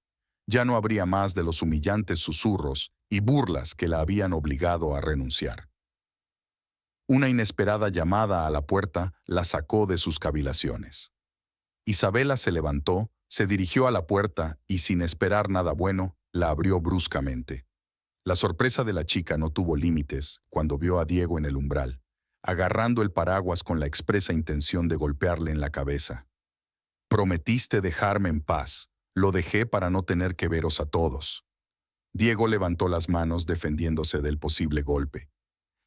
ya no habría más de los humillantes susurros y burlas que la habían obligado a renunciar. Una inesperada llamada a la puerta la sacó de sus cavilaciones. Isabela se levantó, se dirigió a la puerta y, sin esperar nada bueno, la abrió bruscamente. La sorpresa de la chica no tuvo límites cuando vio a Diego en el umbral, agarrando el paraguas con la expresa intención de golpearle en la cabeza. «Prometiste dejarme en paz. Lo dejé para no tener que veros a todos». Diego levantó las manos defendiéndose del posible golpe.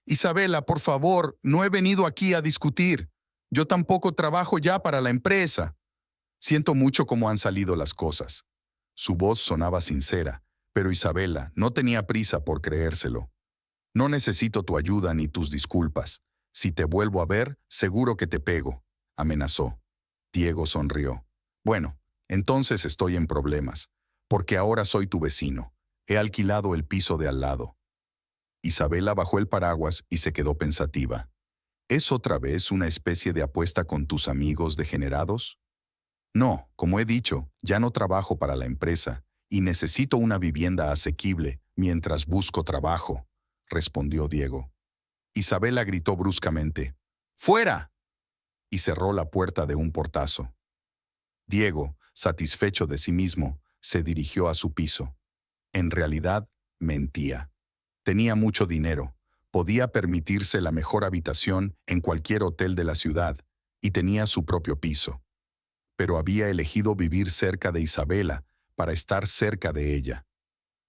«Isabela, por favor, no he venido aquí a discutir. Yo tampoco trabajo ya para la empresa. Siento mucho cómo han salido las cosas». Su voz sonaba sincera, pero Isabela no tenía prisa por creérselo. «No necesito tu ayuda ni tus disculpas. Si te vuelvo a ver, seguro que te pego», amenazó. Diego sonrió. «Bueno, entonces estoy en problemas, porque ahora soy tu vecino. He alquilado el piso de al lado». Isabela bajó el paraguas y se quedó pensativa. ¿Es otra vez una especie de apuesta con tus amigos degenerados? No, como he dicho, ya no trabajo para la empresa y necesito una vivienda asequible mientras busco trabajo, respondió Diego. Isabela gritó bruscamente, ¡Fuera! Y cerró la puerta de un portazo. Diego, satisfecho de sí mismo, se dirigió a su piso. En realidad, mentía. Tenía mucho dinero, podía permitirse la mejor habitación en cualquier hotel de la ciudad y tenía su propio piso. Pero había elegido vivir cerca de Isabela para estar cerca de ella.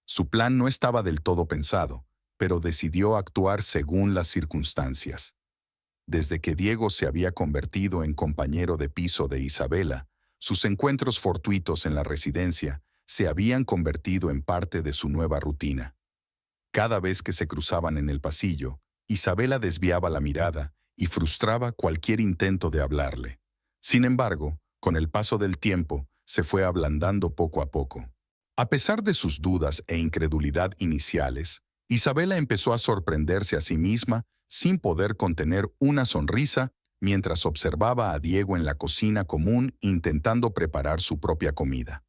Su plan no estaba del todo pensado, pero decidió actuar según las circunstancias. Desde que Diego se había convertido en compañero de piso de Isabela, sus encuentros fortuitos en la residencia se habían convertido en parte de su nueva rutina. Cada vez que se cruzaban en el pasillo, Isabela desviaba la mirada y frustraba cualquier intento de hablarle. Sin embargo, con el paso del tiempo, se fue ablandando poco a poco. A pesar de sus dudas e incredulidad iniciales, Isabela empezó a sorprenderse a sí misma sin poder contener una sonrisa mientras observaba a Diego en la cocina común intentando preparar su propia comida.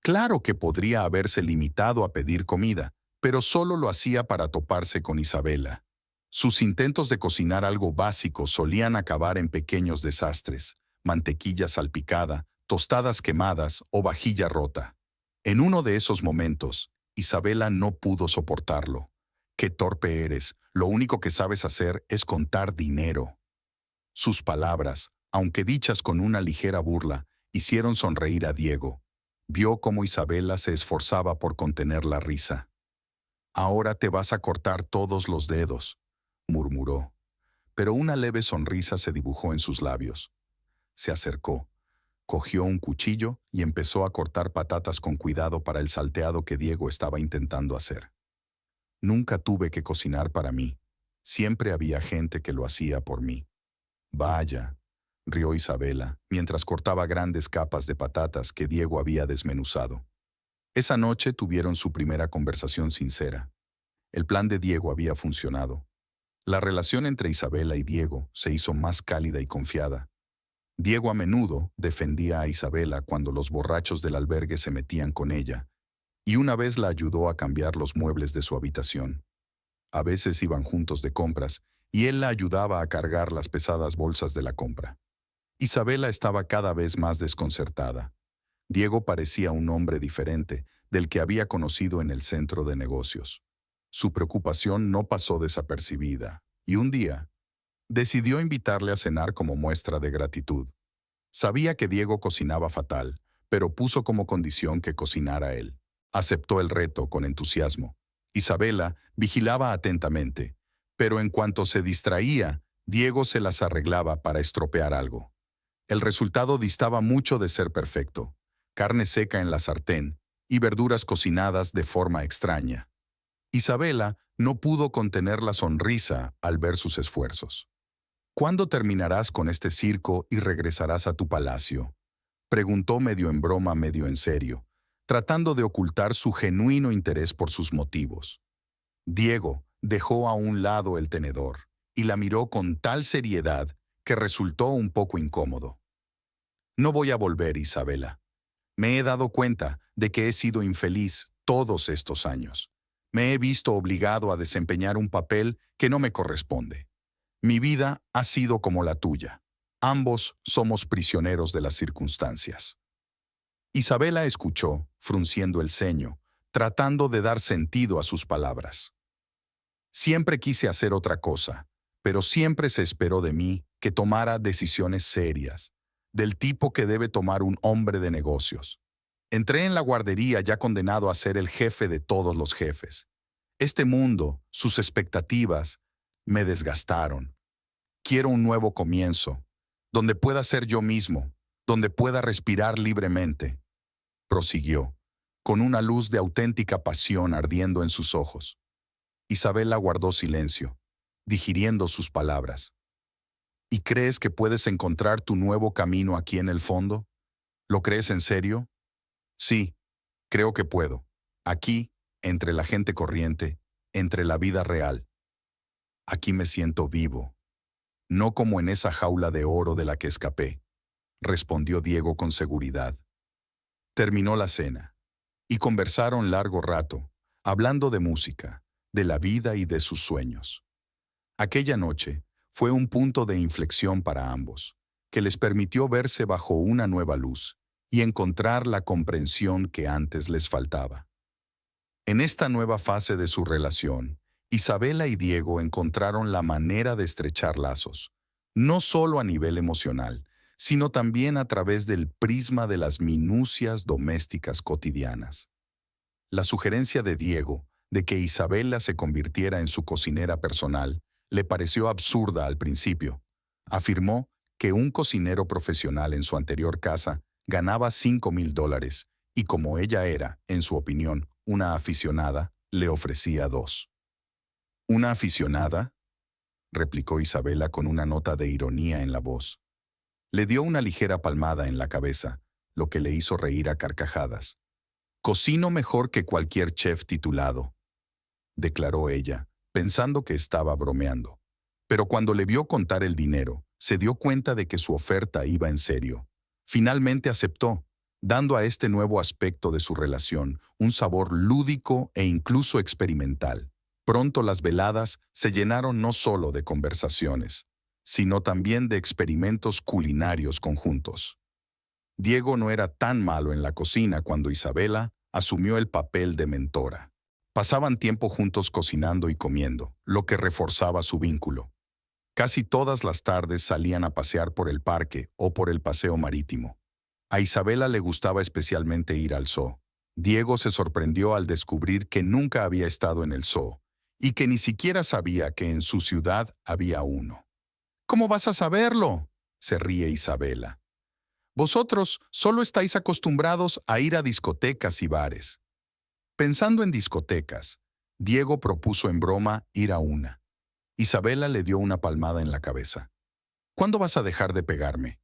Claro que podría haberse limitado a pedir comida, pero solo lo hacía para toparse con Isabela. Sus intentos de cocinar algo básico solían acabar en pequeños desastres: mantequilla salpicada, tostadas quemadas o vajilla rota. En uno de esos momentos, Isabela no pudo soportarlo. «Qué torpe eres, lo único que sabes hacer es contar dinero». Sus palabras, aunque dichas con una ligera burla, hicieron sonreír a Diego. Vio cómo Isabela se esforzaba por contener la risa. «Ahora te vas a cortar todos los dedos», murmuró. Pero una leve sonrisa se dibujó en sus labios. Se acercó, cogió un cuchillo y empezó a cortar patatas con cuidado para el salteado que Diego estaba intentando hacer. «Nunca tuve que cocinar para mí. Siempre había gente que lo hacía por mí». «Vaya», rió Isabela, mientras cortaba grandes capas de patatas que Diego había desmenuzado. Esa noche tuvieron su primera conversación sincera. El plan de Diego había funcionado. La relación entre Isabela y Diego se hizo más cálida y confiada. Diego a menudo defendía a Isabela cuando los borrachos del albergue se metían con ella, y una vez la ayudó a cambiar los muebles de su habitación. A veces iban juntos de compras, y él la ayudaba a cargar las pesadas bolsas de la compra. Isabela estaba cada vez más desconcertada. Diego parecía un hombre diferente del que había conocido en el centro de negocios. Su preocupación no pasó desapercibida, y un día decidió invitarle a cenar como muestra de gratitud. Sabía que Diego cocinaba fatal, pero puso como condición que cocinara él. Aceptó el reto con entusiasmo. Isabela vigilaba atentamente, pero en cuanto se distraía, Diego se las arreglaba para estropear algo. El resultado distaba mucho de ser perfecto: carne seca en la sartén y verduras cocinadas de forma extraña. Isabela no pudo contener la sonrisa al ver sus esfuerzos. «¿Cuándo terminarás con este circo y regresarás a tu palacio?», preguntó medio en broma, medio en serio, tratando de ocultar su genuino interés por sus motivos. Diego dejó a un lado el tenedor y la miró con tal seriedad que resultó un poco incómodo. «No voy a volver, Isabela. Me he dado cuenta de que he sido infeliz todos estos años. Me he visto obligado a desempeñar un papel que no me corresponde. Mi vida ha sido como la tuya. Ambos somos prisioneros de las circunstancias». Isabela escuchó, frunciendo el ceño, tratando de dar sentido a sus palabras. «Siempre quise hacer otra cosa, pero siempre se esperó de mí que tomara decisiones serias, del tipo que debe tomar un hombre de negocios. Entré en la guardería ya condenado a ser el jefe de todos los jefes. Este mundo, sus expectativas, me desgastaron. Quiero un nuevo comienzo, donde pueda ser yo mismo, donde pueda respirar libremente», prosiguió, con una luz de auténtica pasión ardiendo en sus ojos. Isabela guardó silencio, digiriendo sus palabras. «¿Y crees que puedes encontrar tu nuevo camino aquí en el fondo? ¿Lo crees en serio?». «Sí, creo que puedo. Aquí, entre la gente corriente, entre la vida real. Aquí me siento vivo». no como en esa jaula de oro de la que escapé, respondió Diego con seguridad. Terminó la cena, y conversaron largo rato, hablando de música, de la vida y de sus sueños. Aquella noche fue un punto de inflexión para ambos, que les permitió verse bajo una nueva luz y encontrar la comprensión que antes les faltaba. En esta nueva fase de su relación, Isabela y Diego encontraron la manera de estrechar lazos, no solo a nivel emocional, sino también a través del prisma de las minucias domésticas cotidianas. La sugerencia de Diego de que Isabela se convirtiera en su cocinera personal le pareció absurda al principio. Afirmó que un cocinero profesional en su anterior casa ganaba $5,000 y como ella era, en su opinión, una aficionada, le ofrecía 2. ¿Una aficionada?, replicó Isabela con una nota de ironía en la voz. Le dio una ligera palmada en la cabeza, lo que le hizo reír a carcajadas. «Cocino mejor que cualquier chef titulado», declaró ella, pensando que estaba bromeando. Pero cuando le vio contar el dinero, se dio cuenta de que su oferta iba en serio. Finalmente aceptó, dando a este nuevo aspecto de su relación un sabor lúdico e incluso experimental. Pronto las veladas se llenaron no solo de conversaciones, sino también de experimentos culinarios conjuntos. Diego no era tan malo en la cocina cuando Isabela asumió el papel de mentora. Pasaban tiempo juntos cocinando y comiendo, lo que reforzaba su vínculo. Casi todas las tardes salían a pasear por el parque o por el paseo marítimo. A Isabela le gustaba especialmente ir al zoo. Diego se sorprendió al descubrir que nunca había estado en el zoo y que ni siquiera sabía que en su ciudad había uno. «¿Cómo vas a saberlo?», se ríe Isabela. «Vosotros solo estáis acostumbrados a ir a discotecas y bares». Pensando en discotecas, Diego propuso en broma ir a una. Isabela le dio una palmada en la cabeza. «¿Cuándo vas a dejar de pegarme?»,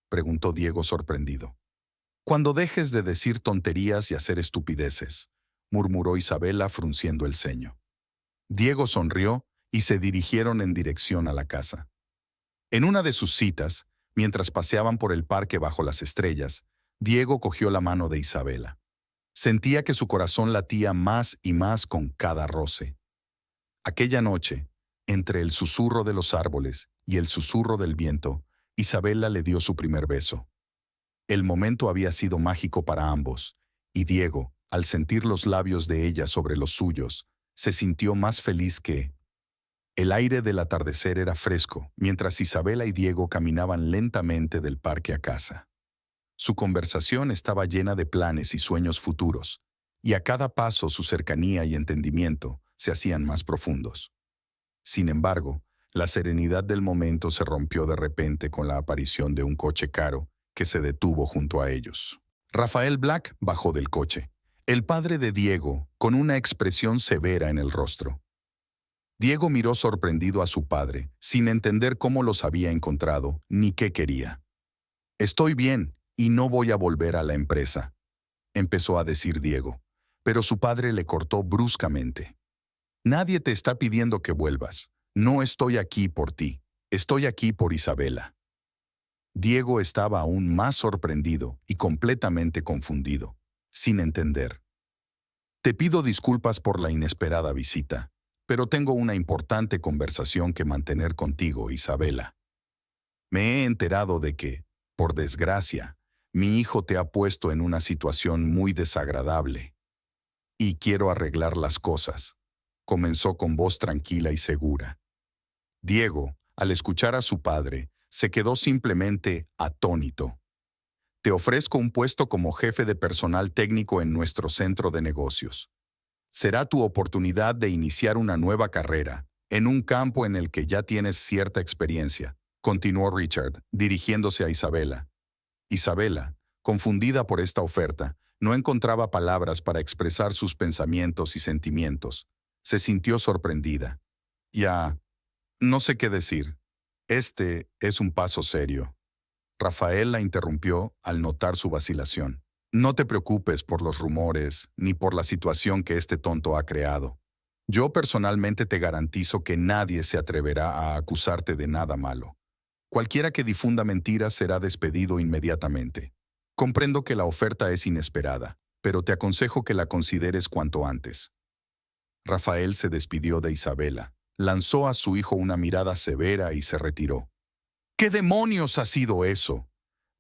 preguntó Diego sorprendido. «Cuando dejes de decir tonterías y hacer estupideces», murmuró Isabela frunciendo el ceño. Diego sonrió y se dirigieron en dirección a la casa. En una de sus citas, mientras paseaban por el parque bajo las estrellas, Diego cogió la mano de Isabela. Sentía que su corazón latía más y más con cada roce. Aquella noche, entre el susurro de los árboles y el susurro del viento, Isabela le dio su primer beso. El momento había sido mágico para ambos, y Diego, al sentir los labios de ella sobre los suyos, se sintió más feliz que... El aire del atardecer era fresco, mientras Isabela y Diego caminaban lentamente del parque a casa. Su conversación estaba llena de planes y sueños futuros, y a cada paso su cercanía y entendimiento se hacían más profundos. Sin embargo, la serenidad del momento se rompió de repente con la aparición de un coche caro que se detuvo junto a ellos. Rafael Black bajó del coche, el padre de Diego, con una expresión severa en el rostro. Diego miró sorprendido a su padre, sin entender cómo los había encontrado ni qué quería. «Estoy bien y no voy a volver a la empresa», empezó a decir Diego, pero su padre le cortó bruscamente. «Nadie te está pidiendo que vuelvas. No estoy aquí por ti. Estoy aquí por Isabela». Diego estaba aún más sorprendido y completamente confundido, sin entender. «Te pido disculpas por la inesperada visita, pero tengo una importante conversación que mantener contigo, Isabela. Me he enterado de que, por desgracia, mi hijo te ha puesto en una situación muy desagradable. Y quiero arreglar las cosas», comenzó con voz tranquila y segura. Diego, al escuchar a su padre, se quedó simplemente atónito. «Te ofrezco un puesto como jefe de personal técnico en nuestro centro de negocios. Será tu oportunidad de iniciar una nueva carrera, en un campo en el que ya tienes cierta experiencia», continuó Richard, dirigiéndose a Isabela. Isabela, confundida por esta oferta, no encontraba palabras para expresar sus pensamientos y sentimientos. Se sintió sorprendida. «Ya, no sé qué decir. Este es un paso serio». Rafael la interrumpió al notar su vacilación. «No te preocupes por los rumores ni por la situación que este tonto ha creado. Yo personalmente te garantizo que nadie se atreverá a acusarte de nada malo. Cualquiera que difunda mentiras será despedido inmediatamente. Comprendo que la oferta es inesperada, pero te aconsejo que la consideres cuanto antes. Rafael se despidió de Isabela, lanzó a su hijo una mirada severa y se retiró. ¿Qué demonios ha sido eso?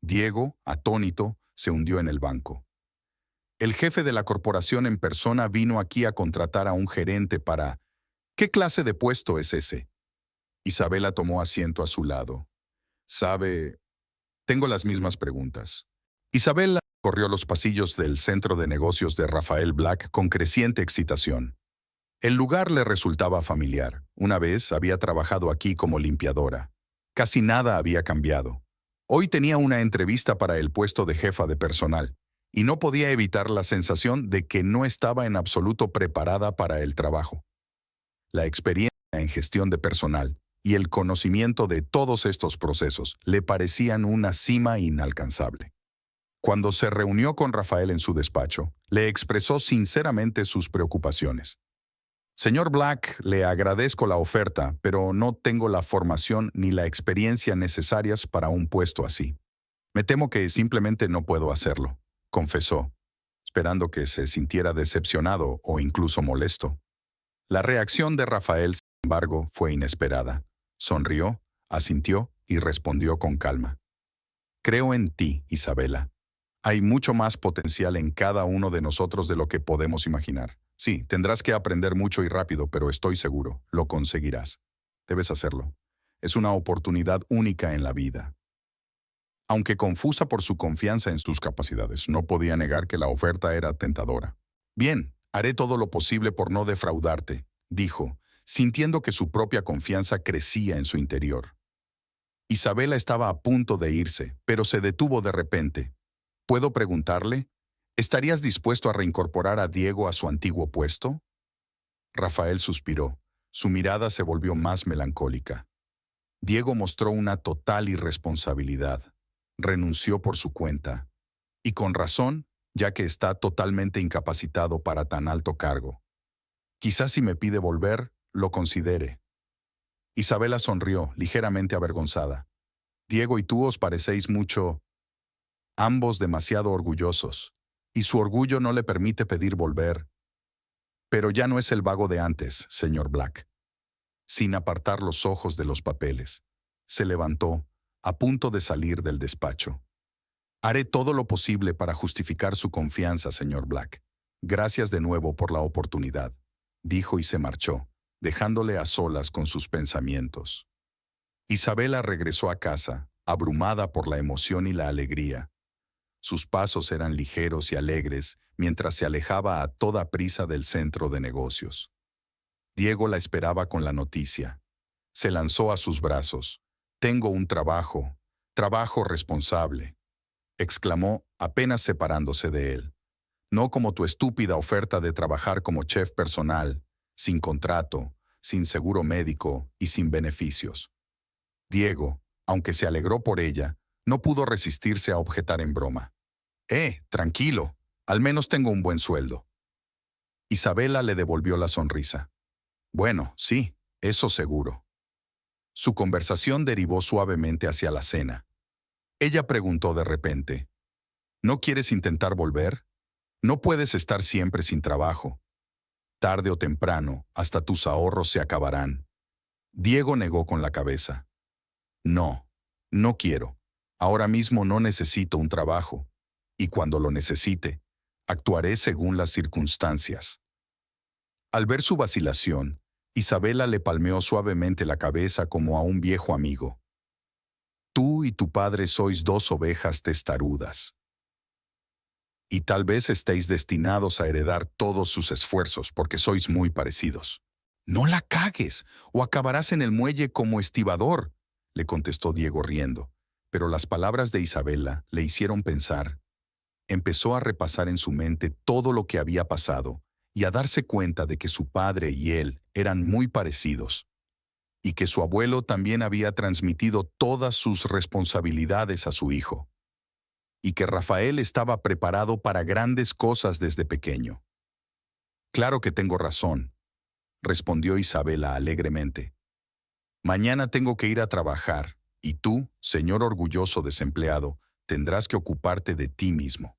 Diego, atónito, se hundió en el banco. El jefe de la corporación en persona vino aquí a contratar a un gerente para... ¿Qué clase de puesto es ese? Isabela tomó asiento a su lado. Sabe, tengo las mismas preguntas. Isabela corrió los pasillos del centro de negocios de Rafael Black con creciente excitación. El lugar le resultaba familiar. Una vez había trabajado aquí como limpiadora. Casi nada había cambiado. Hoy tenía una entrevista para el puesto de jefa de personal, y no podía evitar la sensación de que no estaba en absoluto preparada para el trabajo. La experiencia en gestión de personal y el conocimiento de todos estos procesos le parecían una cima inalcanzable. Cuando se reunió con Rafael en su despacho, le expresó sinceramente sus preocupaciones. Señor Black, le agradezco la oferta, pero no tengo la formación ni la experiencia necesarias para un puesto así. Me temo que simplemente no puedo hacerlo, confesó, esperando que se sintiera decepcionado o incluso molesto. La reacción de Rafael, sin embargo, fue inesperada. Sonrió, asintió y respondió con calma. Creo en ti, Isabela. Hay mucho más potencial en cada uno de nosotros de lo que podemos imaginar. Sí, tendrás que aprender mucho y rápido, pero estoy seguro, lo conseguirás. Debes hacerlo. Es una oportunidad única en la vida. Aunque confusa por su confianza en sus capacidades, no podía negar que la oferta era tentadora. Bien, haré todo lo posible por no defraudarte, dijo, sintiendo que su propia confianza crecía en su interior. Isabela estaba a punto de irse, pero se detuvo de repente. ¿Puedo preguntarle? ¿Estarías dispuesto a reincorporar a Diego a su antiguo puesto? Rafael suspiró. Su mirada se volvió más melancólica. Diego mostró una total irresponsabilidad. Renunció por su cuenta. Y con razón, ya que está totalmente incapacitado para tan alto cargo. Quizás si me pide volver, lo considere. Isabela sonrió, ligeramente avergonzada. Diego y tú os parecéis mucho, ambos demasiado orgullosos, y su orgullo no le permite pedir volver. Pero ya no es el vago de antes, señor Black. Sin apartar los ojos de los papeles, se levantó, a punto de salir del despacho. Haré todo lo posible para justificar su confianza, señor Black. Gracias de nuevo por la oportunidad, dijo y se marchó, dejándole a solas con sus pensamientos. Isabela regresó a casa, abrumada por la emoción y la alegría. Sus pasos eran ligeros y alegres mientras se alejaba a toda prisa del centro de negocios. Diego la esperaba con la noticia. Se lanzó a sus brazos. «Tengo un trabajo, trabajo responsable», exclamó apenas separándose de él. «No como tu estúpida oferta de trabajar como chef personal, sin contrato, sin seguro médico y sin beneficios». Diego, aunque se alegró por ella, no pudo resistirse a objetar en broma. Tranquilo, al menos tengo un buen sueldo». Isabela le devolvió la sonrisa. «Bueno, sí, eso seguro». Su conversación derivó suavemente hacia la cena. Ella preguntó de repente, «¿No quieres intentar volver? No puedes estar siempre sin trabajo. Tarde o temprano, hasta tus ahorros se acabarán». Diego negó con la cabeza. «No, no quiero. Ahora mismo no necesito un trabajo. Y cuando lo necesite, actuaré según las circunstancias». Al ver su vacilación, Isabela le palmeó suavemente la cabeza como a un viejo amigo. «Tú y tu padre sois dos ovejas testarudas. Y tal vez estéis destinados a heredar todos sus esfuerzos porque sois muy parecidos». «No la cagues, o acabarás en el muelle como estibador», le contestó Diego riendo, pero las palabras de Isabela le hicieron pensar. Empezó a repasar en su mente todo lo que había pasado y a darse cuenta de que su padre y él eran muy parecidos, y que su abuelo también había transmitido todas sus responsabilidades a su hijo, y que Rafael estaba preparado para grandes cosas desde pequeño. «Claro que tengo razón. respondió Isabela alegremente. Mañana tengo que ir a trabajar, y tú, señor orgulloso desempleado, tendrás que ocuparte de ti mismo.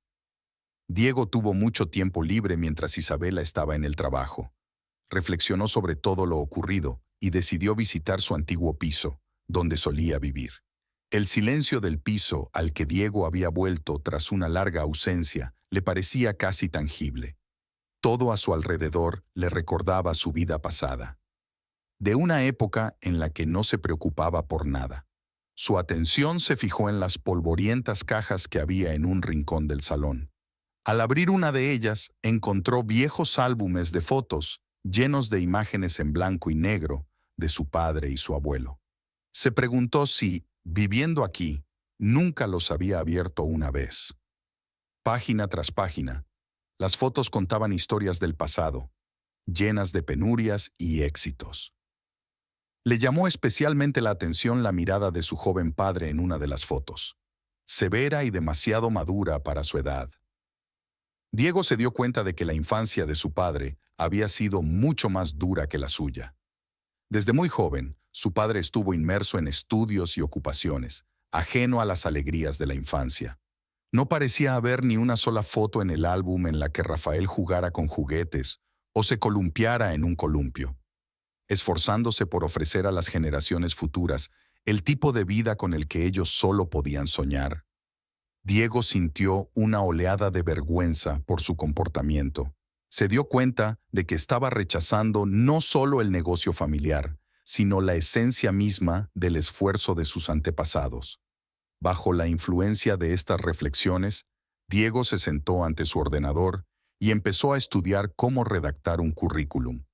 Diego tuvo mucho tiempo libre mientras Isabela estaba en el trabajo. Reflexionó sobre todo lo ocurrido y decidió visitar su antiguo piso, donde solía vivir. El silencio del piso al que Diego había vuelto tras una larga ausencia le parecía casi tangible. Todo a su alrededor le recordaba su vida pasada, de una época en la que no se preocupaba por nada. Su atención se fijó en las polvorientas cajas que había en un rincón del salón. Al abrir una de ellas, encontró viejos álbumes de fotos llenos de imágenes en blanco y negro de su padre y su abuelo. Se preguntó si, viviendo aquí, nunca los había abierto una vez. Página tras página, las fotos contaban historias del pasado, llenas de penurias y éxitos. Le llamó especialmente la atención la mirada de su joven padre en una de las fotos, severa y demasiado madura para su edad. Diego se dio cuenta de que la infancia de su padre había sido mucho más dura que la suya. Desde muy joven, su padre estuvo inmerso en estudios y ocupaciones, ajeno a las alegrías de la infancia. No parecía haber ni una sola foto en el álbum en la que Rafael jugara con juguetes o se columpiara en un columpio, esforzándose por ofrecer a las generaciones futuras el tipo de vida con el que ellos solo podían soñar. Diego sintió una oleada de vergüenza por su comportamiento. Se dio cuenta de que estaba rechazando no solo el negocio familiar, sino la esencia misma del esfuerzo de sus antepasados. Bajo la influencia de estas reflexiones, Diego se sentó ante su ordenador y empezó a estudiar cómo redactar un currículum.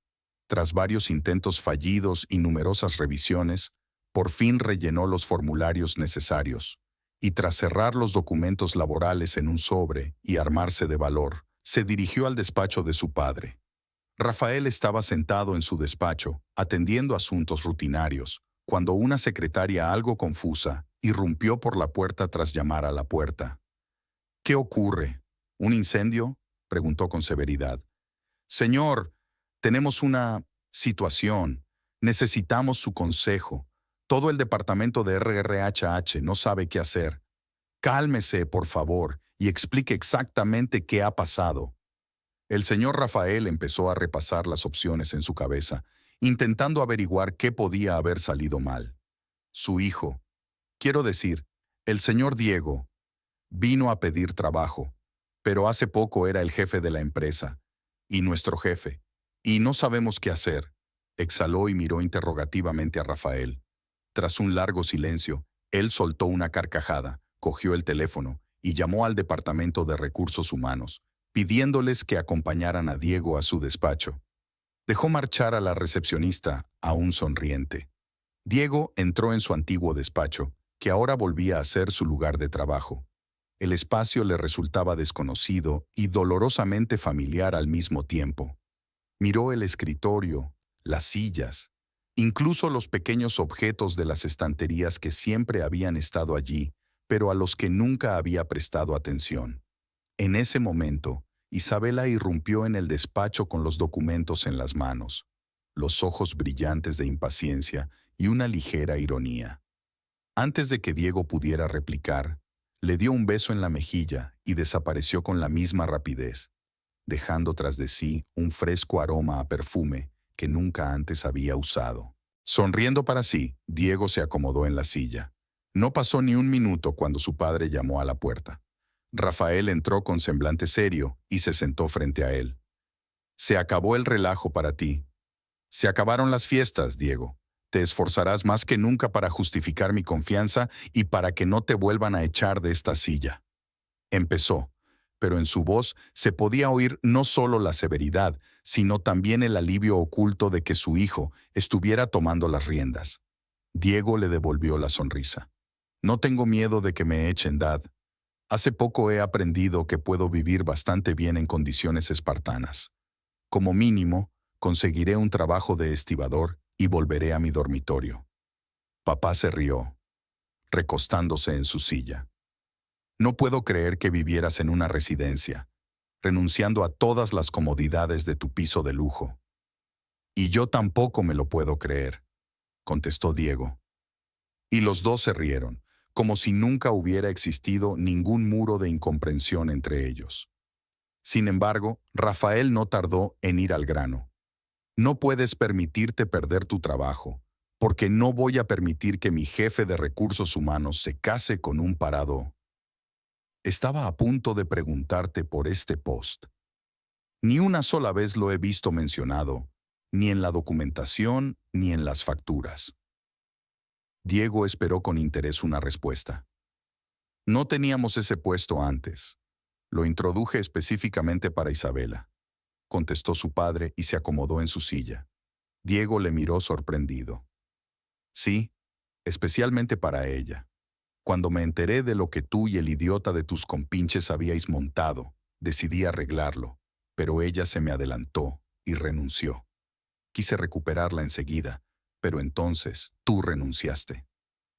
Tras varios intentos fallidos y numerosas revisiones, por fin rellenó los formularios necesarios, y tras cerrar los documentos laborales en un sobre y armarse de valor, se dirigió al despacho de su padre. Rafael estaba sentado en su despacho, atendiendo asuntos rutinarios, cuando una secretaria algo confusa irrumpió por la puerta tras llamar a la puerta. «¿Qué ocurre? ¿Un incendio?», preguntó con severidad. «Señor, tenemos una situación. Necesitamos su consejo. Todo el departamento de RRHH no sabe qué hacer. Cálmese, por favor, y explique exactamente qué ha pasado». El señor Rafael empezó a repasar las opciones en su cabeza, intentando averiguar qué podía haber salido mal. Su hijo, quiero decir, el señor Diego, vino a pedir trabajo, pero hace poco era el jefe de la empresa, y nuestro jefe, y no sabemos qué hacer. Exhaló y miró interrogativamente a Rafael. Tras un largo silencio, él soltó una carcajada, cogió el teléfono y llamó al Departamento de Recursos Humanos, pidiéndoles que acompañaran a Diego a su despacho. Dejó marchar a la recepcionista, aún sonriente. Diego entró en su antiguo despacho, que ahora volvía a ser su lugar de trabajo. El espacio le resultaba desconocido y dolorosamente familiar al mismo tiempo. Miró el escritorio, las sillas, incluso los pequeños objetos de las estanterías que siempre habían estado allí, pero a los que nunca había prestado atención. En ese momento, Isabela irrumpió en el despacho con los documentos en las manos, los ojos brillantes de impaciencia y una ligera ironía. Antes de que Diego pudiera replicar, le dio un beso en la mejilla y desapareció con la misma rapidez, dejando tras de sí un fresco aroma a perfume que nunca antes había usado. Sonriendo para sí, Diego se acomodó en la silla. No pasó ni un minuto cuando su padre llamó a la puerta. Rafael entró con semblante serio y se sentó frente a él. «Se acabó el relajo para ti. Se acabaron las fiestas, Diego. Te esforzarás más que nunca para justificar mi confianza y para que no te vuelvan a echar de esta silla». Empezó, pero en su voz se podía oír no solo la severidad, sino también el alivio oculto de que su hijo estuviera tomando las riendas. Diego le devolvió la sonrisa. «No tengo miedo de que me echen, Dad. Hace poco he aprendido que puedo vivir bastante bien en condiciones espartanas. Como mínimo, conseguiré un trabajo de estibador y volveré a mi dormitorio». Papá se rió, recostándose en su silla. «No puedo creer que vivieras en una residencia, renunciando a todas las comodidades de tu piso de lujo». Y yo tampoco me lo puedo creer, contestó Diego. Y los dos se rieron, como si nunca hubiera existido ningún muro de incomprensión entre ellos. Sin embargo, Rafael no tardó en ir al grano. No puedes permitirte perder tu trabajo, porque no voy a permitir que mi jefe de recursos humanos se case con un parado. Estaba a punto de preguntarte por este post. Ni una sola vez lo he visto mencionado, ni en la documentación ni en las facturas. Diego esperó con interés una respuesta. No teníamos ese puesto antes. Lo introduje específicamente para Isabela, contestó su padre y se acomodó en su silla. Diego le miró sorprendido. Sí, especialmente para ella. Cuando me enteré de lo que tú y el idiota de tus compinches habíais montado, decidí arreglarlo, pero ella se me adelantó y renunció. Quise recuperarla enseguida, pero entonces tú renunciaste.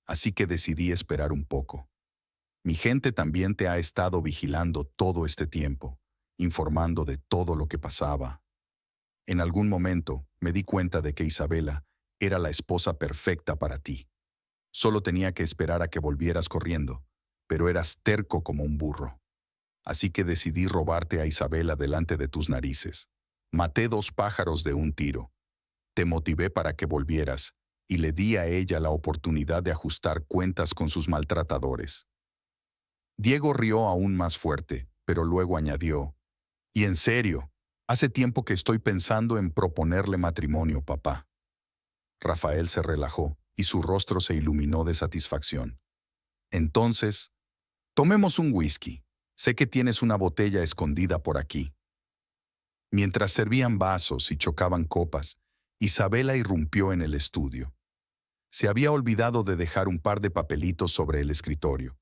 Así que decidí esperar un poco. Mi gente también te ha estado vigilando todo este tiempo, informando de todo lo que pasaba. En algún momento me di cuenta de que Isabela era la esposa perfecta para ti. Solo tenía que esperar a que volvieras corriendo, pero eras terco como un burro. Así que decidí robarte a Isabela delante de tus narices. Maté 2 pájaros de un tiro. Te motivé para que volvieras y le di a ella la oportunidad de ajustar cuentas con sus maltratadores. Diego rió aún más fuerte, pero luego añadió, «Y en serio, hace tiempo que estoy pensando en proponerle matrimonio, papá». Rafael se relajó y su rostro se iluminó de satisfacción. «Entonces, tomemos un whisky. Sé que tienes una botella escondida por aquí». Mientras servían vasos y chocaban copas, Isabela irrumpió en el estudio. Se había olvidado de dejar un par de papelitos sobre el escritorio.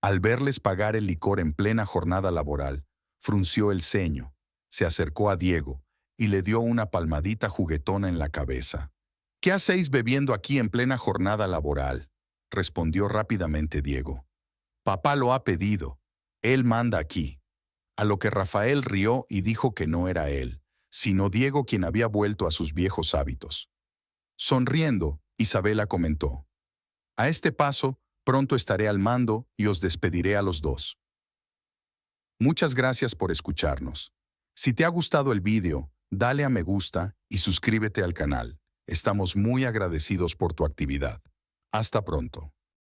Al verles pagar el licor en plena jornada laboral, frunció el ceño, se acercó a Diego y le dio una palmadita juguetona en la cabeza. «¿Qué hacéis bebiendo aquí en plena jornada laboral?», respondió rápidamente Diego. «Papá lo ha pedido. Él manda aquí». A lo que Rafael rió y dijo que no era él, sino Diego quien había vuelto a sus viejos hábitos. Sonriendo, Isabela comentó, «A este paso, pronto estaré al mando y os despediré a los dos». Muchas gracias por escucharnos. Si te ha gustado el vídeo, dale a me gusta y suscríbete al canal. Estamos muy agradecidos por tu actividad. Hasta pronto.